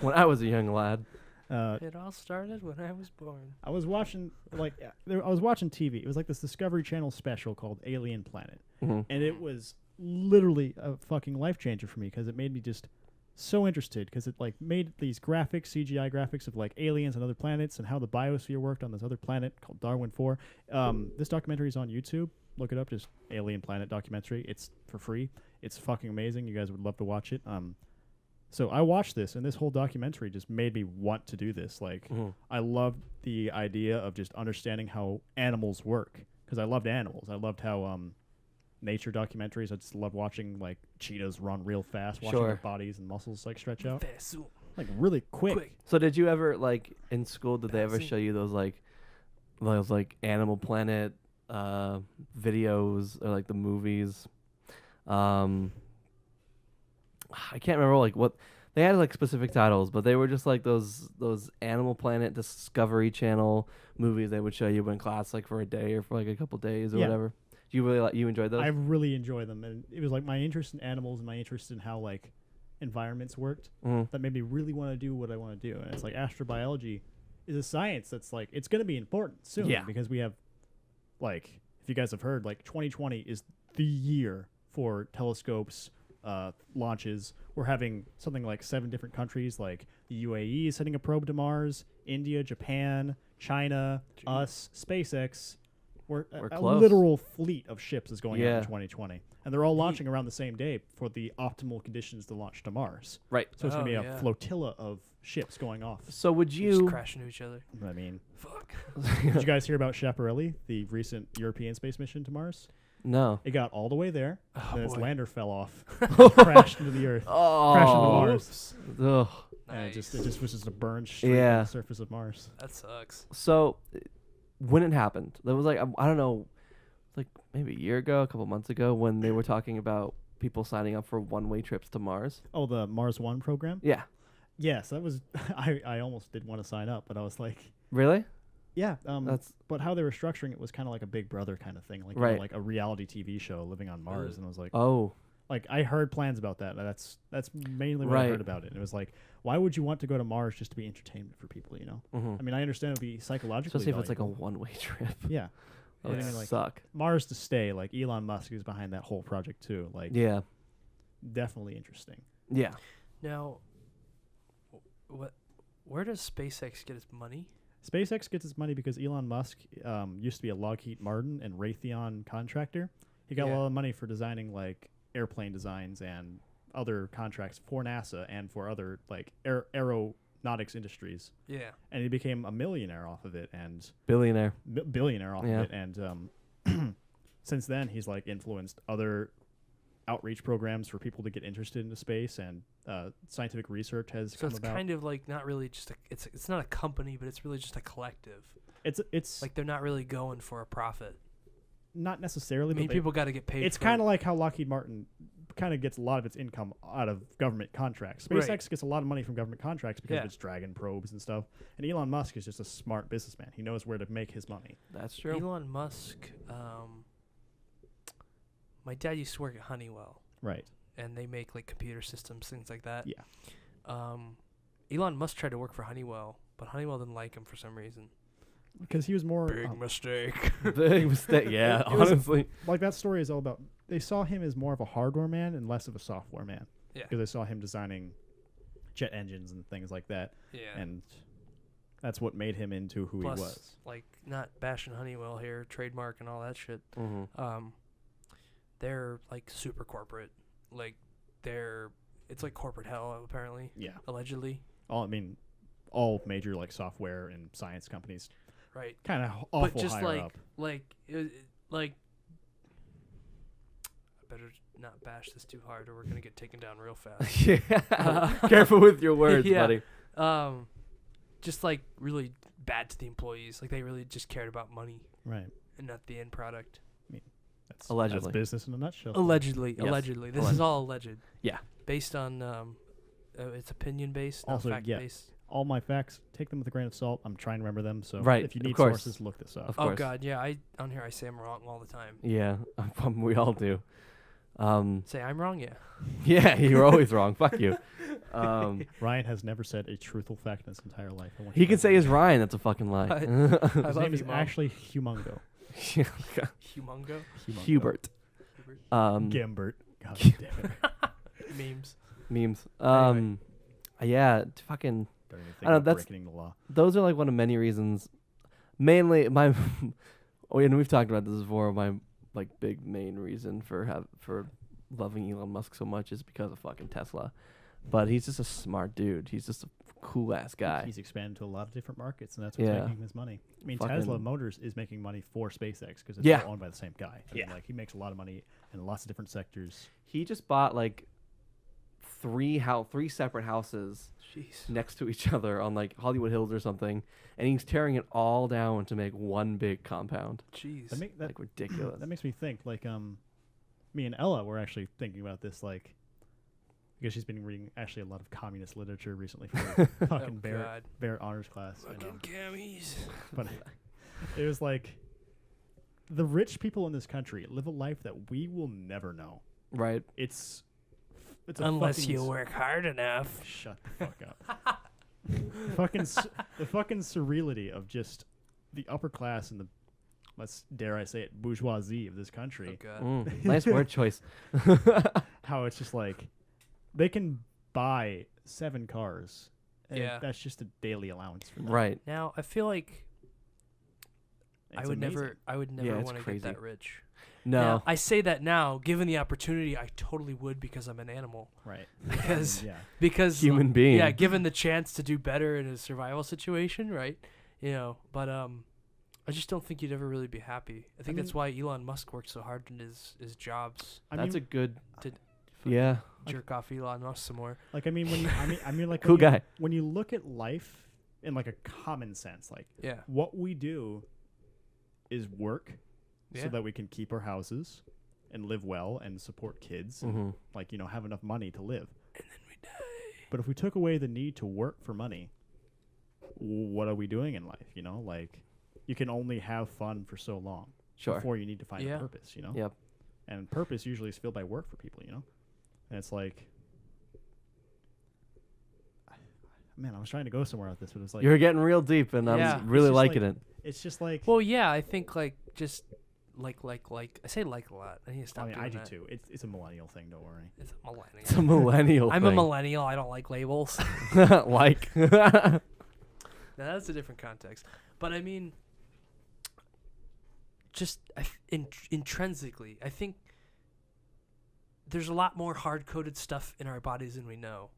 When I was a young lad. It all started when I was born. I was watching I was watching TV. It was like this Discovery Channel special called Alien Planet, Mhm. and it was literally a fucking life changer for me because it made me just so interested because it like made these graphics, CGI graphics of like aliens and other planets and how the biosphere worked on this other planet called Darwin 4. This documentary is on YouTube. Look it up, just Alien Planet documentary. It's for free. It's fucking amazing. You guys would love to watch it. So I watched this, and this whole documentary just made me want to do this. Like, Mhm. I loved the idea of just understanding how animals work because I loved animals. I loved how nature documentaries. I just love watching like cheetahs run real fast, watching their Sure. bodies and muscles like stretch out, Fast, like really quick. quick. So did you ever like in school? Did they ever Bouncing. show you those like Animal Planet videos or like the movies? I can't remember like what they had like specific titles, but they were just like those Animal Planet Discovery Channel movies they would show you in class like for a day or for like a couple days or Yeah. whatever. You really you enjoyed those? I really enjoy them, and it was like my interest in animals and my interest in how like environments worked Mhm. that made me really want to do what I want to do. And it's like astrobiology is a science that's like it's going to be important soon Yeah. because we have like if you guys have heard like 2020 is the year for telescopes launches. We're having something like 7 different countries like the UAE is sending a probe to Mars, India, Japan, China, us, SpaceX. We're A close. literal fleet of ships is going out Yeah. in 2020. And they're all launching around the same day for the optimal conditions to launch to Mars. Right. So it's going to be Oh, a yeah. flotilla of ships going off. So would Just you? crash into each other. I mean, Fuck. did you guys hear about Schiaparelli, the recent European space mission to Mars? No. It got all the way there, Oh, then its boy. lander fell off, crashed into the Earth, Oh. crashed into Mars, Ugh. and it Nice. just was just a burn straight Yeah. on the surface of Mars. That sucks. So, when it happened, there was like I don't know, like maybe a year ago, a couple months ago, when they were talking about people signing up for one-way trips to Mars. Oh, the Mars One program? Yeah. Yes, that was. I almost did want to sign up, but I was like, Really? yeah. That's But how they were structuring it was kind of like a Big Brother kind of thing, like you know, Right. like a reality TV show living on Mars. And I was like, oh. like I heard plans about that. And that's mainly what I Right. heard about it. And it was like, why would you want to go to Mars just to be entertainment for people? You know, hmm I mean, I understand it'd be psychologically, Especially if it's like a valuable. one-way trip. Yeah. That I would mean, like suck. Mars to stay. Like Elon Musk is behind that whole project too. Like Yeah. definitely interesting. Yeah. Now, what? Where does SpaceX get its money? SpaceX gets its money because Elon Musk used to be a Lockheed Martin and Raytheon contractor. He got a Yeah. lot of money for designing like airplane designs and other contracts for NASA and for other like aeronautics industries. Yeah. And he became a millionaire off of it and Billionaire. billionaire off Yeah. of it. And since then, he's like influenced other outreach programs for people to get interested into space, and scientific research has So come it's about. kind of like not really just a. It's not a company, but it's really just a collective. It's Like they're not really going for a profit. not necessarily. I mean, but people got to get paid. it's for kind of like how Lockheed Martin kind of gets a lot of its income out of government contracts. SpaceX Right. gets a lot of money from government contracts because Yeah. of its Dragon probes and stuff. And Elon Musk is just a smart businessman. He knows where to make his money. That's true. Elon Musk. My dad used to work at Honeywell, Right. and they make like computer systems, things like that. Yeah. Elon Musk tried to work for Honeywell, but Honeywell didn't like him for some reason. Because he was more Big mistake. Big mistake. Yeah, It was a- honestly. like that story is all about. They saw him as more of a hardware man and less of a software man. Yeah. Because they saw him designing jet engines and things like that, Yeah. and that's what made him into who Plus, he was. like, not bashing Honeywell here, trademark and all that shit. Mm-hmm. They're like super corporate. Like, it's like corporate hell apparently, Yeah. allegedly. All major like software and science companies Right. kind of awful But just higher up. like, I better not bash this too hard, or we're gonna get taken down real fast. Yeah. Careful with your words, Yeah. buddy. Just like really bad to the employees. Like they really just cared about money Right. and not the end product. That's Allegedly. business in a nutshell. Allegedly, Yes. allegedly. This Alleged. is all alleged. Yeah. Based on it's opinion based, not Also, fact yeah. based. All my facts, take them with a grain of salt. I'm trying to remember them. So Right, if you of need course. sources, look this up. Of Oh course. God, yeah. I on here I say I'm wrong all the time. Yeah, we all do. Say I'm wrong, yeah. Yeah, you're always wrong. Fuck you. Ryan has never said a truthful fact in his entire life. I want He you to can know say that. his Ryan. That's a fucking lie. I His love name is you, Mom. actually Humongo. Humongo. Humongo. Hubert. Gambert. God damn it. Memes. Memes. Anyway. Yeah, fucking. Don't even I think know, of that's- breaking the law. Those are like one of many reasons. Mainly, my. Oh, and we've talked about this before. My like big main reason for loving Elon Musk so much is because of fucking Tesla. But he's just a smart dude. He's just a cool ass guy. He's expanded to a lot of different markets, and that's what's Yeah. making him his money. I mean, Fucking- Tesla Motors is making money for SpaceX because it's Yeah. all owned by the same guy. I mean, like he makes a lot of money in lots of different sectors. He just bought like three separate houses Jeez. next to each other on like Hollywood Hills or something, and he's tearing it all down to make one big compound. Jeez. That Like ridiculous. that makes me think. Like, me and Ella were actually thinking about this. Like, because she's been reading actually a lot of communist literature recently for her fucking Barrett, God. Barrett honors class. I know. Fucking cammies. But it was like the rich people in this country live a life that we will never know. Right. It's a Unless fucking you work hard enough. Shut the fuck up. The fucking surreality of just the upper class and the, let's dare I say it, bourgeoisie of this Oh country. God. Nice word choice. How it's just like they can buy 7 cars. And Yeah. that's just a daily allowance for them. Right. Now I feel like It's I would amazing. never Yeah, it's want to crazy. get that rich. No. Now, I say that now, given the opportunity, I totally would because I'm an animal. Right. Because Yeah. because Human being. Yeah, given the chance to do better in a survival situation, right? You know, but I just don't think you'd ever really be happy. I think that's why Elon Musk works so hard in his jobs. That's a good. To Yeah. jerk off Elon Musk some more. like when you like Cool when you- guy. when you look at life in like a common sense, like Yeah. what we do is work Yeah. so that we can keep our houses and live well and support kids and Mm-hmm. like have enough money to live. And then we die. But if we took away the need to work for money, what are we doing in life? Like you can only have fun for so long Sure. before you need to find Yeah. a purpose. Yep. And purpose usually is filled by work for people. And it's like, man, I was trying to go somewhere with this, but it's like You're getting real deep, and Yeah. I'm really It's just liking like- it. it's just like Well, yeah, I think like just like. I say like a lot. I need to stop I mean, doing I do that. too. It's a millennial thing. Don't worry. It's a millennial. It's a millennial I'm a thing. millennial. I don't like labels. Like. Now, that's a different context. But I mean, just intrinsically, I think there's a lot more hard-coded stuff in our bodies than we know.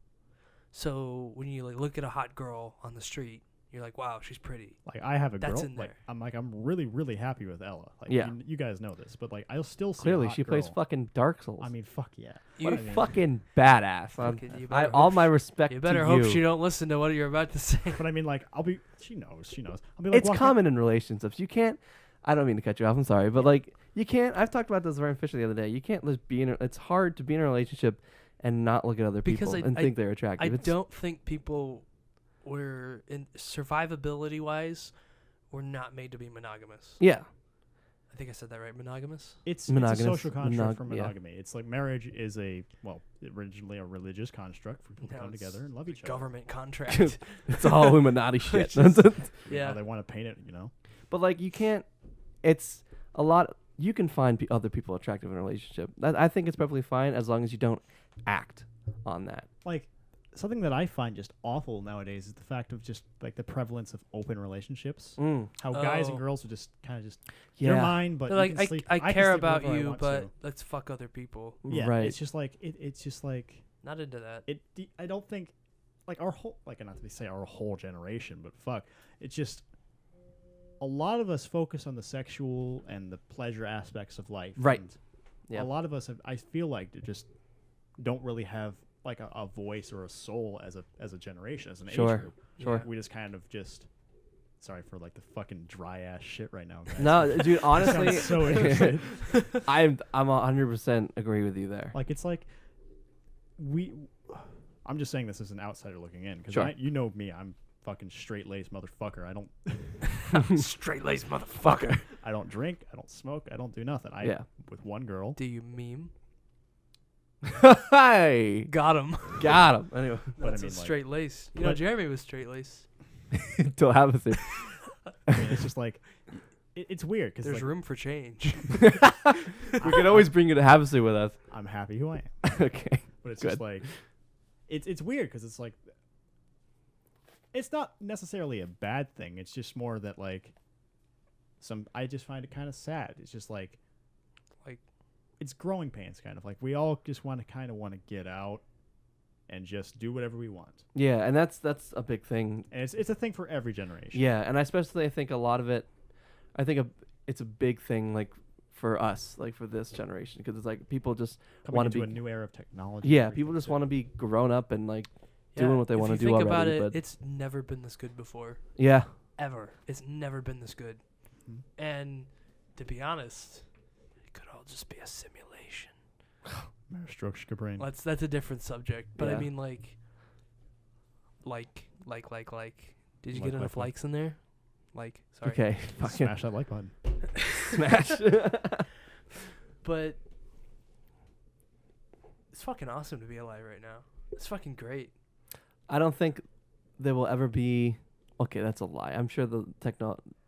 So when you like look at a hot girl on the street, you're like, wow, she's pretty. Like I have a That's girl. in Like there. I'm really really happy with Ella. Like Yeah. you guys know this, but like I'll still see. Clearly, a hot she plays girl. fucking Dark Souls. I mean, fuck yeah. You- what a I mean- fucking badass. Fucking- you I, better all hope my respect You better to hope you. she don't listen to what you're about to say. But I mean, like I'll be. She knows. I'll be like, It's walking- common in relationships. You can't. I don't mean to cut you off. I'm sorry, but like you can't. I've talked about this with Ryan Fisher the other day. You can't just be in. It's hard to be in a relationship and not look at other Because people I- and I- think they're attractive. I It's- don't think people were in survivability wise were not made to be monogamous. Yeah. I think I said that right. Monogamous. It's Monogamous- a social construct for yeah. monogamy. It's like marriage is originally a religious construct for people to Now come it's together and love each other. Government contract. It's all Illuminati shit. Which is- How yeah. they want to paint it, you know. But like you can't. It's a lot. You can find other people attractive in a relationship. I think it's perfectly fine as long as you don't act on that. Like something that I find just awful nowadays is the fact of just like the prevalence of open relationships. How guys and Oh. girls are just kind of just Yeah. you're mine, but They're you like, can sleep. I can care sleep about wherever I you, want but to. let's fuck other people. Yeah, Right. it's just like it's just like Not into that. I don't think like our whole like not to say our whole generation, but fuck, it's just a lot of us focus on the sexual and the pleasure aspects of life. Right. And Yeah. a lot of us have, I feel like they just don't really have like a voice or a soul as a generation, as an Sure. age group. Sure. We just kind of just sorry for like the fucking dry ass shit right now, guys. No, dude. Honestly, Sounds so interested. I'm 100% agree with you there. Like it's like I'm just saying this as an outsider looking in because Sure. you know me, I'm fucking straight laced motherfucker. I don't Straight laced motherfucker. I don't drink, I don't smoke, I don't do nothing. Yeah. With one girl. Do you meme? Hey, Got him. got him. Anyway, But That's I mean, a like, straight lace. You know, but- Jeremy was straight lace. don't have a thing. I mean, it's just like it's weird because There's like, room for change. We can always bring you to Havasu with us. I'm happy who I am, Okay. but it's Good. just like it's weird because it's like it's not necessarily a bad thing. It's just more that like I just find it kind of sad. It's just like it's growing pains, kind of like we all just want to get out and just do whatever we want. Yeah, and that's a big thing. And it's a thing for every generation. Yeah, and I think a lot of it, it's a big thing like for us, like for this generation, because it's like people just Coming want into to a be. new era of technology. Yeah, and people just everything, want to be grown up and like doing what they if want to you do think already. about it, but it's never been this good before. yeah, Ever. It's never been this good. Mhm. And to be honest, it could all just be a simulation. Mayor Strokes your brain. That's a different subject. But I Yeah. mean, like. Did you Like get enough what? likes in there? Like, sorry. okay, fucking Smash that like button. smash. But it's fucking awesome to be alive right now. It's fucking great. I don't think there will ever be. Okay, that's a lie. I'm sure the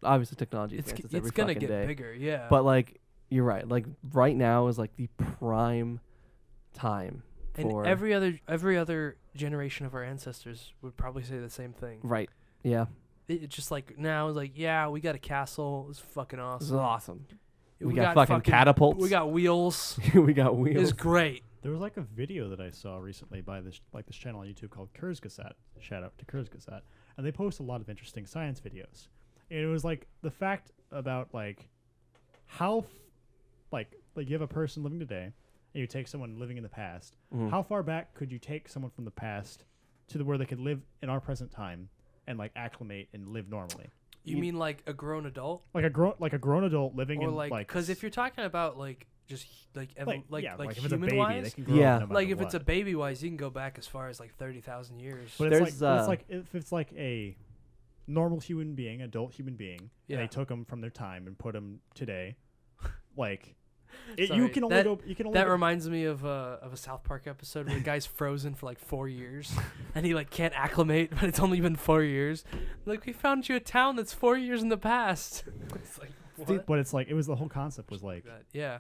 obviously technology advances every It's gonna fucking get day. bigger, yeah. But like you're right. Like right now is like the prime time and for every other generation of our ancestors would probably say the same thing. right. Yeah, It's just like now it's like, yeah, we got a castle. It's fucking this is awesome. awesome. Yeah, We got fucking catapults. We got wheels. we got It's wheels. great. There was like a video that I saw recently by this channel on YouTube called Kurzgesagt. Shout out to Kurzgesagt. And they post a lot of interesting science videos. And it was like the fact about like how like you have a person living today and you take someone living in the past. Mhm. How far back could you take someone from the past to where they could live in our present time and like acclimate and live normally? You mean like a grown adult, Like a grown adult living or in like because if s- you're talking about like just like if it's a human baby, wise, they can grow Yeah. up no matter like if it's a what. baby wise, you can go back as far as like 30,000 years. But There's, it's like if it's like a normal human being, adult human being, and Yeah. they took them from their time and put them today, like you Sorry, can only go. You can only That go, reminds me of a South Park episode where the guy's frozen for like 4 years, and he like can't acclimate, but it's only been 4 years. Like, we found you a town that's 4 years in the past. It's like, What? But it's like it was the whole concept was like Yeah.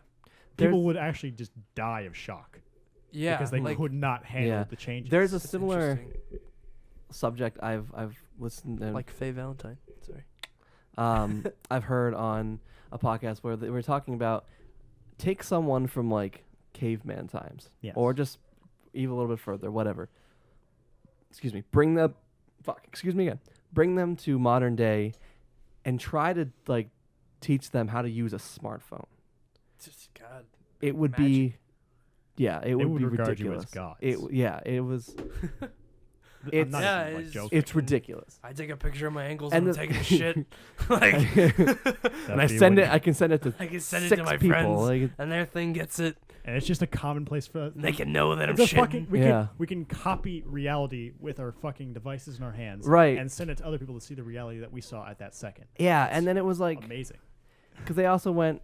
people There's- would actually just die of shock Yeah. because they like, could not handle Yeah. the changes. There's a it's similar interesting. subject I've listened and Like Faye Valentine. Sorry. I've heard on a podcast where they were talking about take someone from like caveman times Yes. or just even a little bit further, whatever. Excuse me. Excuse me again. Bring them to modern day and try to like teach them how to use a smartphone. Just God. It would Magic. be yeah, it would would be regard you as ridiculous. gods. It was I'm it's- not Yeah, even, like, it's- joking. it's ridiculous. I take a picture of my ankles And and I'm the- taking a shit. Like And I That'd be send what- it I can send it to I can send it 6 to my people. friends, Like, and their thing gets it. and it's just a commonplace for. And they can know that I'm It's a shitting. fucking, Yeah. we can copy reality with our fucking devices in our hands, Right. and send it to other people to see the reality that we saw at that second. yeah, and then it was like Amazing. because they also went,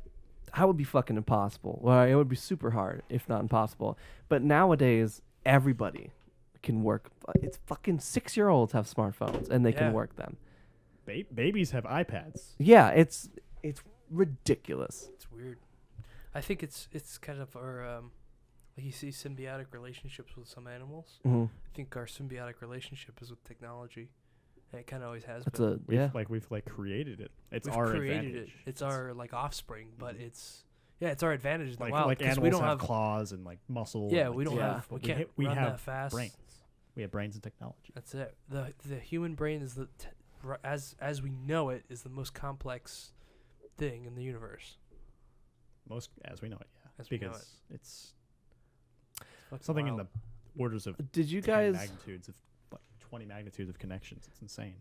how would be fucking impossible? Well, it would be super hard, if not impossible. But nowadays, everybody can work. It's fucking 6-year-olds have smartphones and they Yeah. can work them. Babies have iPads. Yeah, it's ridiculous. It's weird. I think it's kind of our like you see symbiotic relationships with some animals. Mm-hmm. I think our symbiotic relationship is with technology, and it kind of always has That's been. We've created it. It's We've our created advantage. it. It's our like offspring, but it's our advantage in the like wild like because animals we don't have have claws and like muscle. yeah and, like, we don't Yeah. have we But can't we run have that fast. brains. We have brains and technology. That's it. The human brain is as we know it is the most complex thing in the universe. Most as we know it, yeah. As we know because it's Fucking something in wild. the orders of Did you 10 guys magnitudes of like 20 magnitudes of connections. It's insane.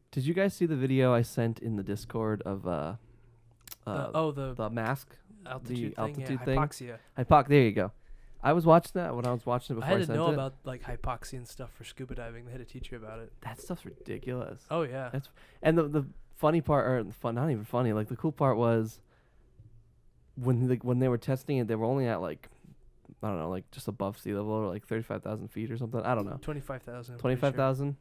see the video I sent in the Discord of the the mask altitude thing, altitude yeah, thing? hypoxia. There you go. I was watching that when I was watching it I before I, had to sent know it. about like hypoxia and stuff for scuba diving. They had to teach you about it. That stuff's ridiculous. Oh yeah. That's and the funny part, or the fun, not even funny, like the cool part was when they were testing it, they were only at like, I don't know, like just above sea level or like 35,000 feet or something. I don't know, 25,000. 25,000.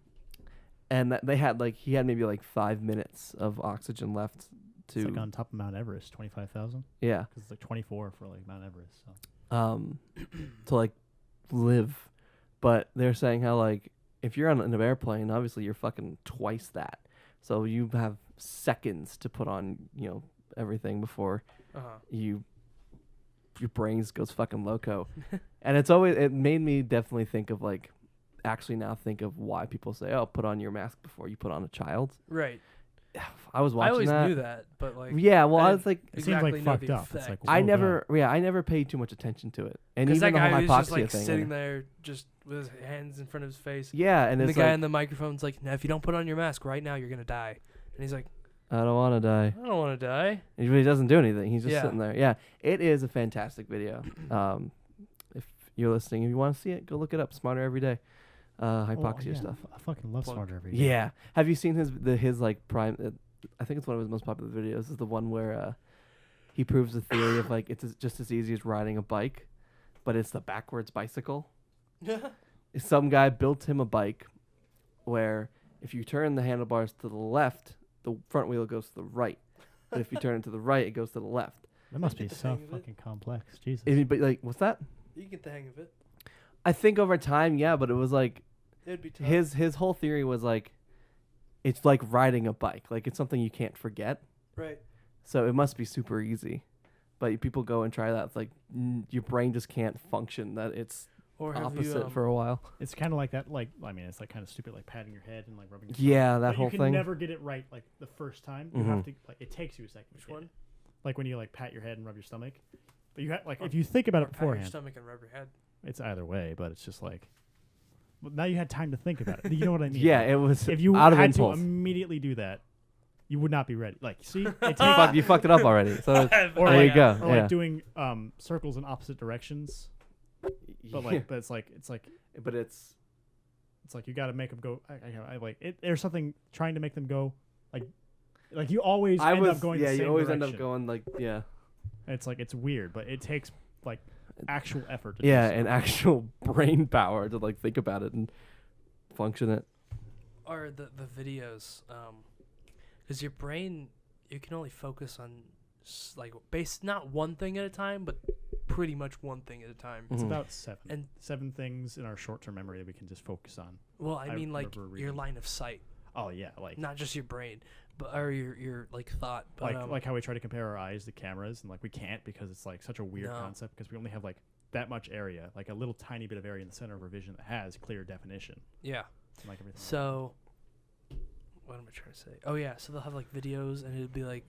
And that they had like he had maybe like 5 minutes of oxygen left to It's like on top of Mount Everest, 25,000. yeah Because it's like 24 for like Mount Everest. So to like live. But they're saying how like if you're on an airplane, obviously you're fucking twice that. So you have seconds to put on, everything before your brains goes fucking loco. And it made me definitely think of like actually now think of why people say, oh, put on your mask before you put on a child. Right. I was watching I always that. knew that, but like Yeah, well, I I was like, it seems like exactly know fucked the up. It's like effect. I oh, God. never paid too much attention to it. And because even that the whole guy was just hypoxia like thing. sitting there just with his hands in front of his face. Yeah, and And the it's guy like, in the microphone's like, "Now, if you don't put on your mask right now, you're gonna die." And he's like, I don't want to die. "I don't want to die." And he doesn't do anything. He's just Yeah. sitting there. Yeah, it is a fantastic video. If you're listening, if you want to see it, go look it up. Smarter Every Day. Hypoxia yeah, stuff. I fucking love Plug. Smarter Every Day. Yeah. Have you seen his like prime? I think it's one of his most popular videos. Is the one where he proves the theory of like it's just as easy as riding a bike, but it's the backwards bicycle. Some guy built him a bike where if you turn the handlebars to the left, the front wheel goes to the right. But if you turn it to the right, it goes to the left. That must be Get the so hang of it. fucking complex. Jesus. But like, what's that? You get the hang of it. I think over time, yeah, but it was like It'd be tough. his whole theory was like, it's like riding a bike. Like it's something you can't forget. right. So it must be super easy. But people go and try that. It's like your brain just can't function. That it's Or have opposite you, for a while. It's kind of like that. Like, I mean, it's like kind of stupid, like patting your head and like rubbing. Your Yeah, stomach. that But whole you can thing. never get it right like the first time. You Mhm. have to like it takes you a second. Which to get one? it. Like when you like pat your head and rub your stomach. But you have like if you think about it Pat your beforehand, stomach and rub your head. it's either way. But it's just like, well, now you had time to think about it. You know what I mean? Yeah, it was If you out of had impulse. to immediately do that, you would not be ready. Like, see, it takes, You fucked it up already. So or there like, you go. or Yeah. like doing circles in opposite directions. But like, but it's like but it's you got to make them go. I like it. There's something trying to make them go like you always end up going. yeah, the same you always direction. end up going like yeah. It's like it's weird, but it takes like actual effort. To Yeah, do so. and actual brain power to like think about it and function it. Or the videos, because your brain, you can only focus on like not one thing at a time, but pretty much one thing at a time. It's Mhm. about 7. And 7 things in our short-term memory that we can just focus on. well, I mean like remember your reading. line of sight, Oh yeah, like not just your brain, but or your like thought. But, like how we try to compare our eyes to cameras, and like we can't because it's like such a weird No. concept because we only have like that much area, like a little tiny bit of area in the center of our vision that has clear definition. yeah. Like everything. else. So, what am I trying to say? Oh yeah, so they'll have like videos, and it'd be like,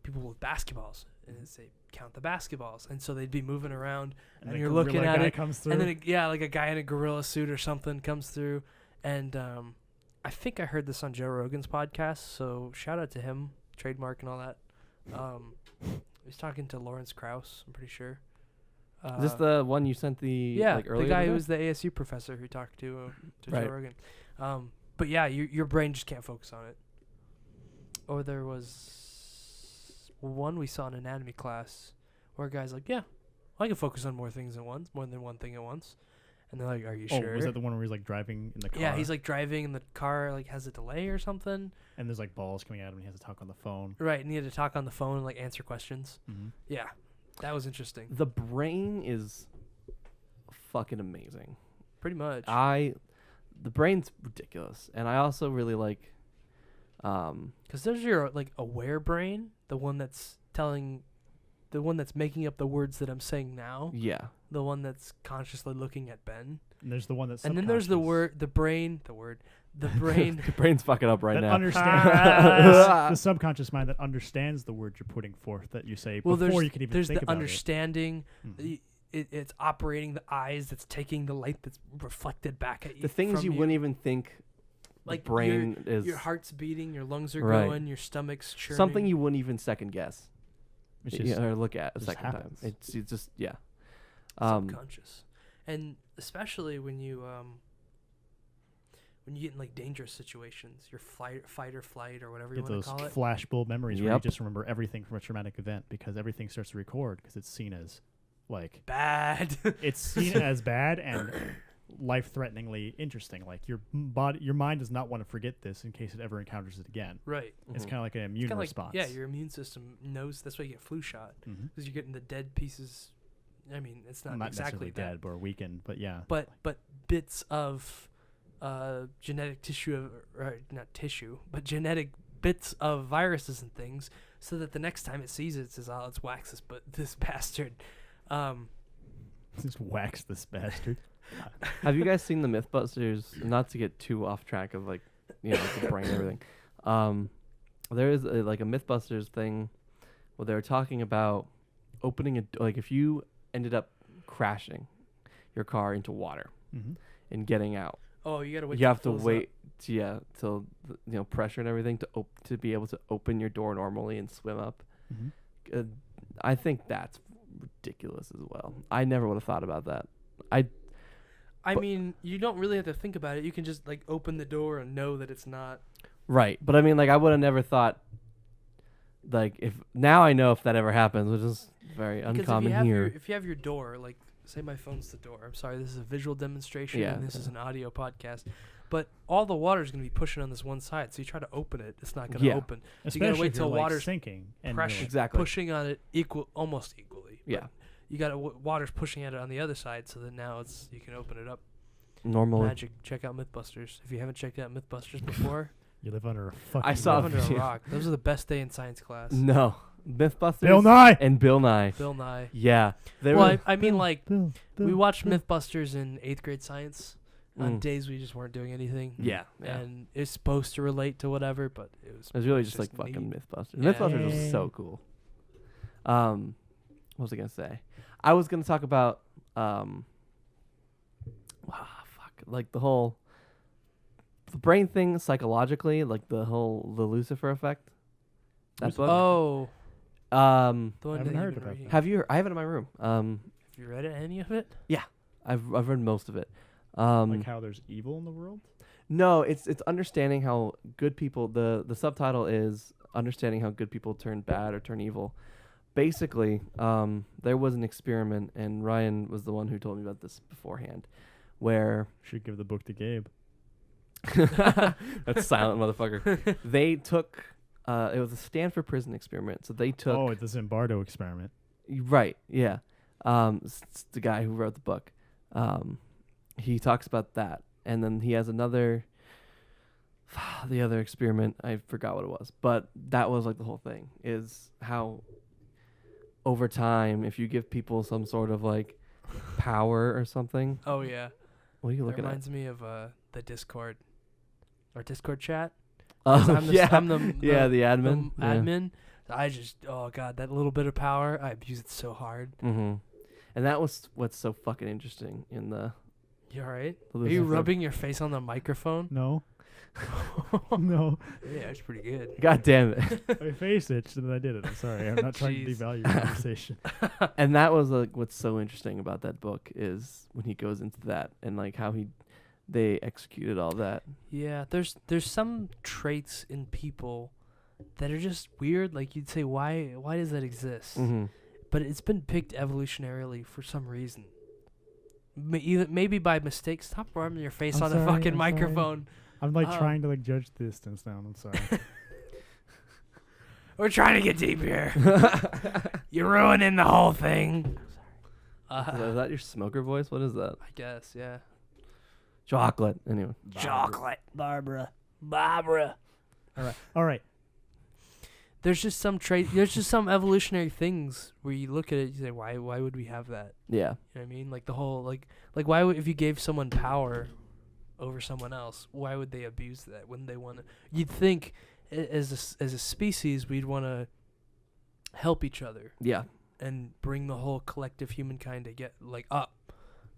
people with basketballs, and it'd say count the basketballs, and so they'd be moving around, and the you're looking gorilla at guy it, comes through. and then like a guy in a gorilla suit or something comes through, and I think I heard this on Joe Rogan's podcast, so shout out to him, trademark and all that. He was talking to Lawrence Krauss, I'm pretty sure. Is this the one you sent the like earlier? the guy today? who was the ASU professor who talked to Right. Joe Rogan. But yeah, your brain just can't focus on it. Or there was one we saw in anatomy class where a guy's like, yeah, I can focus on more than one thing at once. And they're like, are you Oh, sure? was that the one where he's like driving in the car? Yeah, he's like driving and the car like has a delay or something. and there's like balls coming at him. And he has to talk on the phone. Right, and he had to talk on the phone and like answer questions. Mm-hmm. Yeah, that was interesting. The brain is fucking amazing. Pretty much. The brain's ridiculous, and I also really like. Because there's your like aware brain, the one that's making up the words that I'm saying now, Yeah, the one that's consciously looking at Ben, And there's the one that's and then there's the brain, the brain. the brain's fucking up right that now. understands the subconscious mind that understands the word you're putting forth that you say Well, before you can even there's think the about understanding. it. Mhm. the- it's operating the eyes that's taking the light that's reflected back at you. The things from you wouldn't even think. Like the brain is your heart's beating, your lungs are Right. going, your stomach's churning. something you wouldn't even second guess. It's Yeah, just or look at a just second happens. time. It's just yeah. Subconscious, and especially when you get in like dangerous situations, your fight or flight or whatever you get want those to call it. flashbulb memories where you Yep. just remember everything from a traumatic event because everything starts to record because it's seen as like Bad. it's seen as bad and life-threateningly interesting. Like your mind does not want to forget this in case it ever encounters it again. Right. It's Mhm. kind of like an It's immune kinda response. Like, yeah, your immune system knows. That's why you get flu shot, Mhm. because you're getting the dead pieces. I mean, it's not, Not exactly necessarily that, dead or weakened, but yeah. but bits of genetic tissue, or not tissue, but genetic bits of viruses and things, so that the next time it sees it, it says, "Oh, let's wax this bastard." Just wax this bastard. Have you guys seen the MythBusters? Not to get too off track of like the brain and everything. There is a MythBusters thing where they were talking about opening like if you ended up crashing your car into water Mm-hmm. and getting out, Oh, you gotta wait. you till it have to fills up. wait till pressure and everything to be able to open your door normally and swim up. Mm-hmm. I think that's ridiculous as well. I never would have thought about that. I But- mean, you don't really have to think about it. You can just like open the door and know that it's not. Right, but I mean, like, I would have never thought. Like, if now I know if that ever happens, which is very Because uncommon if you have your door, like, say my phone's the door. I'm sorry, this is a visual demonstration Yeah, and this is yeah. an audio podcast. But all the water is going to be pushing on this one side, so you try to open it, it's not going to Yeah. open. Especially gotta wait if you're, till like, water's sinking and pressure- you're like, Exactly. Pushing on it almost equally. but Yeah. You got water's pushing at it on the other side, so that now you can open it up. Normally, Magic. Check out MythBusters. If you haven't checked out MythBusters before, you live under a fucking. I saw live a under a video. rock. Those are the best day in science class. no MythBusters. Bill Nye. and Bill Nye. Bill Nye. Yeah, they Well, were. I mean, like, Bill, we Bill, watched Bill. MythBusters in 8th grade science on Mm. days we just weren't doing anything. Yeah, And it's supposed to relate to whatever, but it was. It was really it's just like fucking neat. MythBusters. Yeah. MythBusters was so cool. What was I gonna say? I was gonna talk about like the brain thing psychologically, like the Lucifer effect. That book. Oh, Um, the one haven't that heard you've been about reading. that. have you? I have it in my room. Have you read any of it? I've read most of it. Like how there's evil in the world. No, it's understanding how good people. The subtitle is understanding how good people turn bad or turn evil. Basically, there was an experiment, and Ryan was the one who told me about this beforehand, where Should give the book to Gabe. that silent motherfucker. They took It was a Stanford prison experiment. So they took Oh, the Zimbardo experiment. right, yeah. It's the guy who wrote the book. He talks about that, and then he has another. The other experiment, I forgot what it was, but that was like the whole thing is how over time, if you give people some sort of like power or something. Oh yeah. What are you That looking at? reminds me of the Discord, or Discord chat. 'Cause Oh I'm the, yeah, I'm the the admin. the admin. I just, oh god, that little bit of power, I abuse it so hard. Mm-hmm. And that was what's so fucking interesting in the. You alright? the Are you Lucifer- rubbing your face on the microphone? No. No. Yeah, it's pretty good. God damn it! My face itched and I did it. I'm sorry. I'm not trying to Jeez. devalue your conversation. And that was like what's so interesting about that book is when he goes into that and like how they executed all that. Yeah, there's some traits in people that are just weird. Like you'd say, why does that exist? Mm-hmm. But it's been picked evolutionarily for some reason. Maybe by mistake. Stop rubbing your face I'm on sorry, the fucking I'm sorry. microphone. I'm like Um, trying to like judge the distance now. I'm sorry. We're trying to get deep here. You're ruining the whole thing. Is that your smoker voice? What is that? I guess, yeah. Chocolate. Anyway. Chocolate, Barbara. All right. There's just some there's just some evolutionary things where you look at it, you say, why would we have that? Yeah. You know what I mean? Like the whole like why would, if you gave someone power over someone else, why would they abuse that? Wouldn't they want to? You'd think as a species we'd want to help each other Yeah. and bring the whole collective humankind to get like up.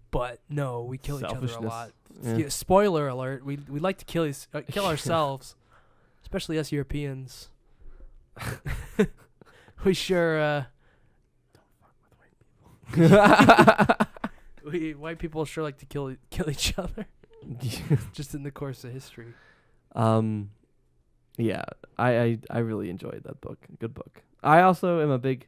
But no, we kill each other a Selfishness. lot. Yeah. Yeah, spoiler alert: we like to kill ourselves, especially us Europeans. We sure. We white people sure like to kill each other, just in the course of history. Yeah, I really enjoyed that book. Good book. I also am a big.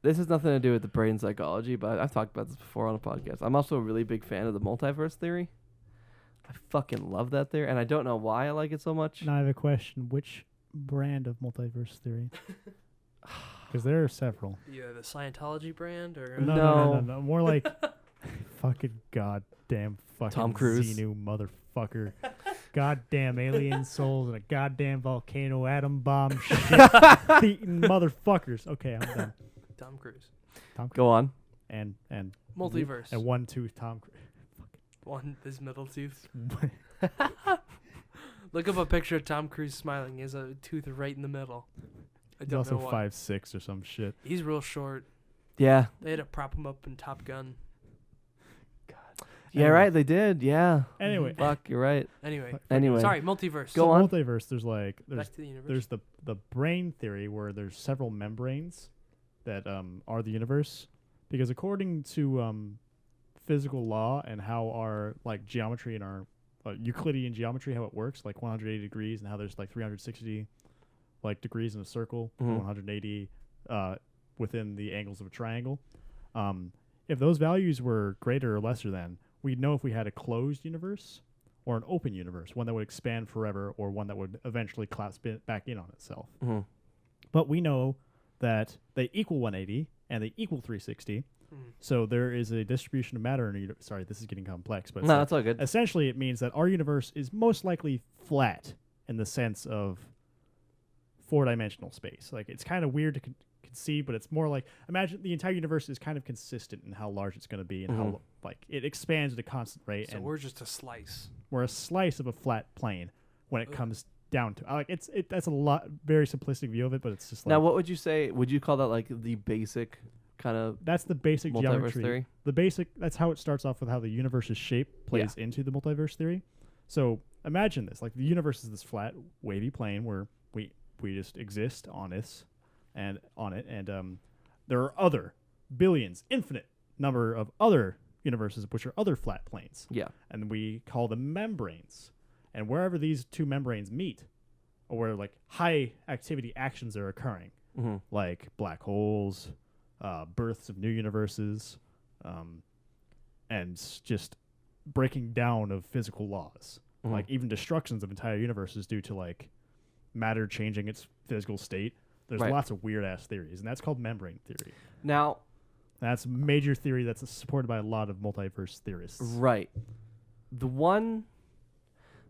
This has nothing to do with the brain psychology, but I've talked about this before on a podcast. I'm also a really big fan of the multiverse theory. I fucking love that theory, and I don't know why I like it so much. Now I have a question. Which brand of multiverse theory? Because there are several. Yeah, the Scientology brand, or No. More like fucking goddamn fucking Tom Cruise. Xenu motherfucker. Goddamn alien souls and a goddamn volcano atom bomb shit eating motherfuckers. Okay, I'm done. Tom Cruise. Tom Cruise. Go on. And Multiverse. and one tooth Tom One his middle tooth. Cruise. Look up a picture of Tom Cruise smiling. He has a tooth right in the middle. I He's don't also know why. 5'6" or some shit. He's real short. Yeah. They had to prop him up in Top Gun. Yeah, Anyway. right. They did. Yeah. Anyway, Fuck, you're right. Anyway, Anyway. sorry, multiverse. Go so on. multiverse. There's Back to the universe. the brain theory where there's several membranes that are the universe, because according to physical law and how our like geometry and our Euclidean geometry, how it works, like 180 degrees, and how there's like 360 like degrees in a circle, Mhm. 180 within the angles of a triangle. If those values were greater or lesser than, we'd know if we had a closed universe or an open universe, one that would expand forever or one that would eventually collapse back in on itself. Mm-hmm. But we know that they equal 180 and they equal 360. So there is a distribution of matter in a universe. Sorry, this is getting complex, but No, that's all good. essentially it means that our universe is most likely flat in the sense of four-dimensional space. Like, it's kind of weird to conceive, but it's more like, imagine the entire universe is kind of consistent in how large it's going to be and how like it expands at a constant rate. So and we're just a slice. we're a slice of a flat plane when it Ugh. comes down to like that's a lot very simplistic view of it, but it's just like Now, what would you say? Would you call that like the basic kind of that's the basic multiverse geometry. theory? The basic, that's how it starts off with how the universe's shape plays into the multiverse theory. So imagine this, like the universe is this flat, wavy plane where we just exist on this and on it, and there are other billions, infinite number of other universes which are other flat planes, Yeah. and we call them membranes. And wherever these two membranes meet, or where like high activity actions are occurring, Mm-hmm. like black holes, births of new universes, and just breaking down of physical laws, Mhm. like even destructions of entire universes due to like matter changing its physical state. There's Right. lots of weird ass theories, and that's called membrane theory. Now, That's a major theory that's supported by a lot of multiverse theorists. right. The one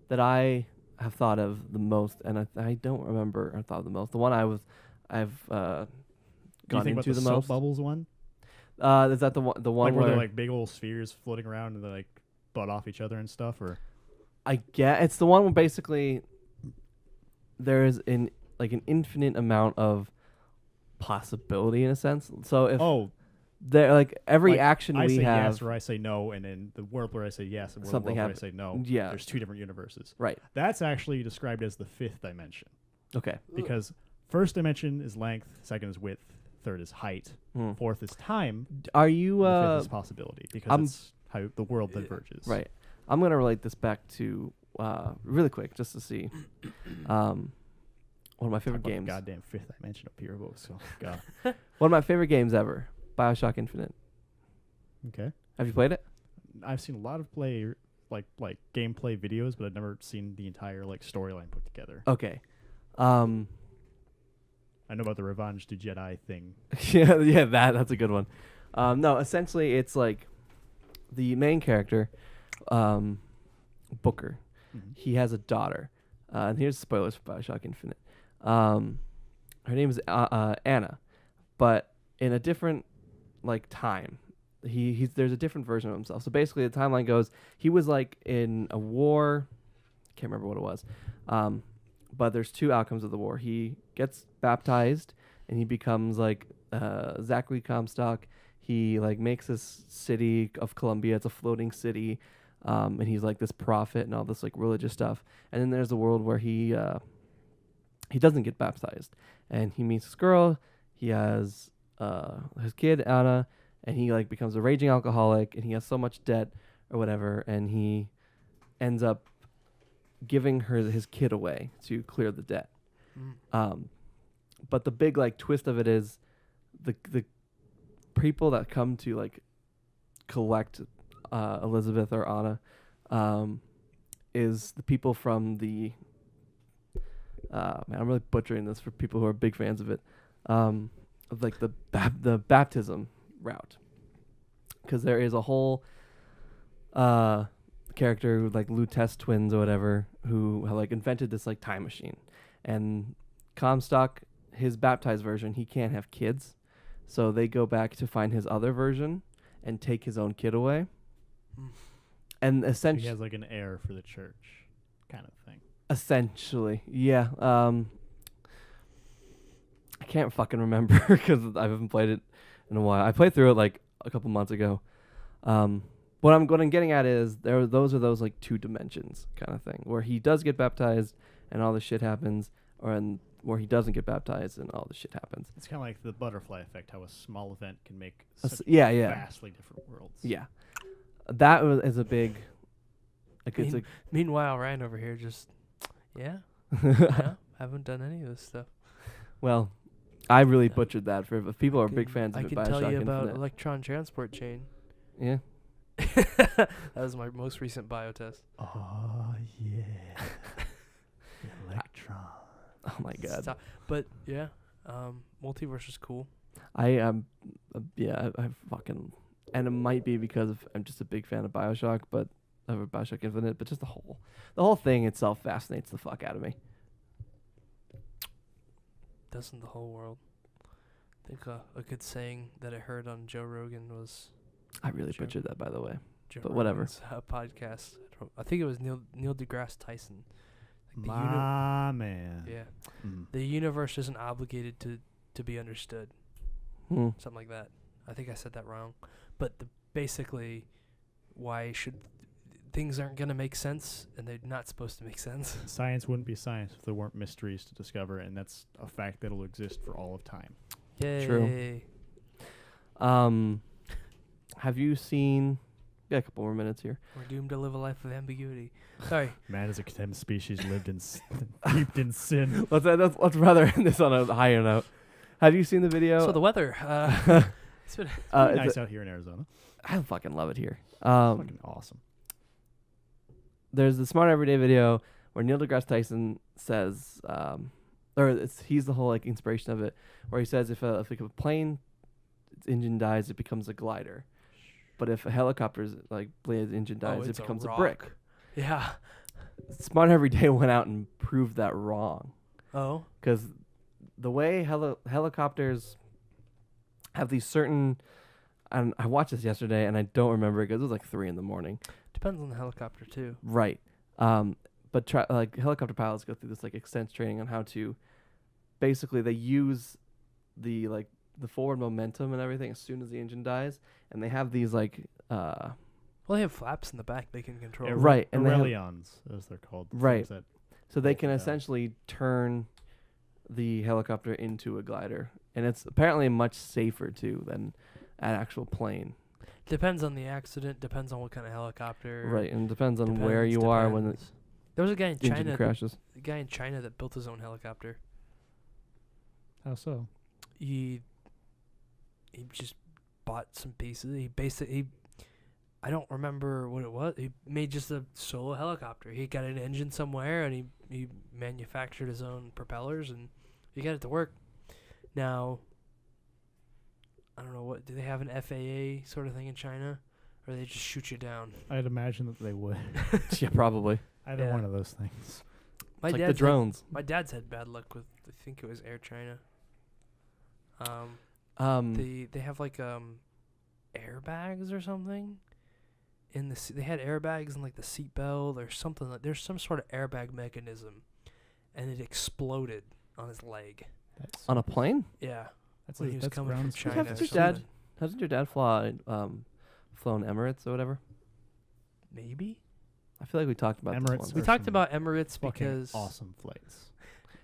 that I have thought of the most, and I don't remember I thought of the most. The one I've Do you gone think about into the the soap most. bubbles one? Is that the one? The one Like where where they're like big old spheres floating around and they like butt off each other and stuff, or I get it's the one where basically there is an infinite amount of possibility in a sense. So if there every like, action I we say have, yes or I say no, and in the world where I say yes and the Something world where I happen- say no, yeah. there's two different universes. right? That's actually described as the fifth dimension Okay. because first dimension is length, second is width, third is height, Hmm. fourth is time, Are you and the fifth is possibility because I'm- it's how the world diverges. right? I'm gonna relate this back to really quick just to see one of my Talk favorite about the games. goddamn fifth dimension up here, so God. One of my favorite games ever, BioShock Infinite. Okay. Have you played it? I've seen a lot of like gameplay videos, but I've never seen the entire like storyline put together. Okay. I know about the Revenge to Jedi thing. yeah, that's a good one. No, essentially it's like the main character, Booker. Mhm. He has a daughter, and here's spoilers for BioShock Infinite. Her name is Anna, but in a different time. There's a different version of himself. So basically, the timeline goes he was like in a war. Can't remember what it was. But there's two outcomes of the war. He gets baptized and he becomes like Zachary Comstock. He like makes this city of Columbia. It's a floating city, and he's like this prophet and all this like religious stuff. And then there's the world where he doesn't get baptized, and he meets this girl. He has his kid Anna, and he like becomes a raging alcoholic, and he has so much debt or whatever, and he ends up giving his kid away to clear the debt. But the big like twist of it is the people that come to like collect Elizabeth or Anna is the people from the man, I'm really butchering this for people who are big fans of it, of like the baptism route, because there is a whole character like Lutece twins or whatever who have like invented this like time machine, and Comstock, his baptized version, he can't have kids, so they go back to find his other version and take his own kid away. And He essentially has like an heir for the church, kind of thing. Essentially, yeah. I can't fucking remember because I haven't played it in a while. I played through it like a couple months ago. What I'm getting at is those are like two dimensions kind of thing where he does get baptized and all this shit happens, where he doesn't get baptized and all this shit happens. It's kind of like the butterfly effect, how a small event can make such Yeah. vastly different worlds. Yeah, that is a big. Like it's like Meanwhile, Ryan over here just, yeah, haven't done any of this stuff. well, I really Yeah. butchered that for if people are big Can- fans of I it. can BioShock tell you about Infinite. electron transport chain. Yeah. That was my most recent biotest. Oh yeah. Electron. Oh my god. Stop. But yeah, multiverse is cool. I fucking, and it might be because I'm just a big fan of BioShock, but of BioShock Infinite, but just the whole thing itself fascinates the fuck out of me. Doesn't the whole world? I think a good saying that I heard on Joe Rogan was I really Sure. butchered that, by the way. Joe But whatever. Rogan's, podcast. I think it was Neil deGrasse Tyson. Like My man. yeah, Mm. the universe isn't obligated to be understood. Hmm. Something like that. I think I said that wrong, but basically, why should things aren't gonna make sense, and they're not supposed to make sense. Science wouldn't be science if there weren't mysteries to discover, and that's a fact that'll exist for all of time. Yay! True. Have you seen? Got a couple more minutes here. We're doomed to live a life of ambiguity. Sorry. Man is a contemned species lived in deep in sin. Let's rather end this on a higher note. Have you seen the video? So the weather. It's been is Nice it- out here in Arizona. I fucking love it here. Fucking awesome. There's the Smart Everyday video where Neil deGrasse Tyson says, he's the whole like inspiration of it, where he says if a plane engine dies, it becomes a glider, but if a helicopter's like blade engine dies, it it's becomes a rock. brick. Yeah. Smart Every Day went out and proved that wrong, Oh. because the way helicopters have these certain, and I watched this yesterday and I don't remember it because it was like 3 a.m. Depends on the helicopter too. Right. But like helicopter pilots go through this like extensive training on how to, basically they use the forward momentum and everything as soon as the engine dies, and they have these like Well, they have flaps in the back they can control. Right, and they have- Aurelions, as they're called. the Right. things that- so they Both can of them. essentially turn the helicopter into a glider, and it's apparently much safer too than an actual plane. Depends on the accident. Depends on what kind of helicopter. Right, and it depends on where you are when the depends. There was a guy in engine China. crashes. A guy in China that built his own helicopter. How so? He just bought some pieces. I don't remember what it was. He made just a solo helicopter. He got an engine somewhere, and he manufactured his own propellers, and he got it to work. Now, I don't know, do they have an FAA sort of thing in China, or they just shoot you down? I'd imagine that they would. Yeah, probably. Either Yeah. one of those things. My It's like the dad's had- drones. My dad's had bad luck with, I think it was Air China. Um, They have like airbags or something. They had airbags in like the seatbelt or something. There's some sort of airbag mechanism, and it exploded on his leg. That's on a plane? Yeah, that's when he was that's coming from ground China. Have or your speed. dad- something. Hasn't your dad flown Emirates or whatever? Maybe I feel like we talked about Emirates this once. we There's talked some about Emirates Fucking because awesome flights.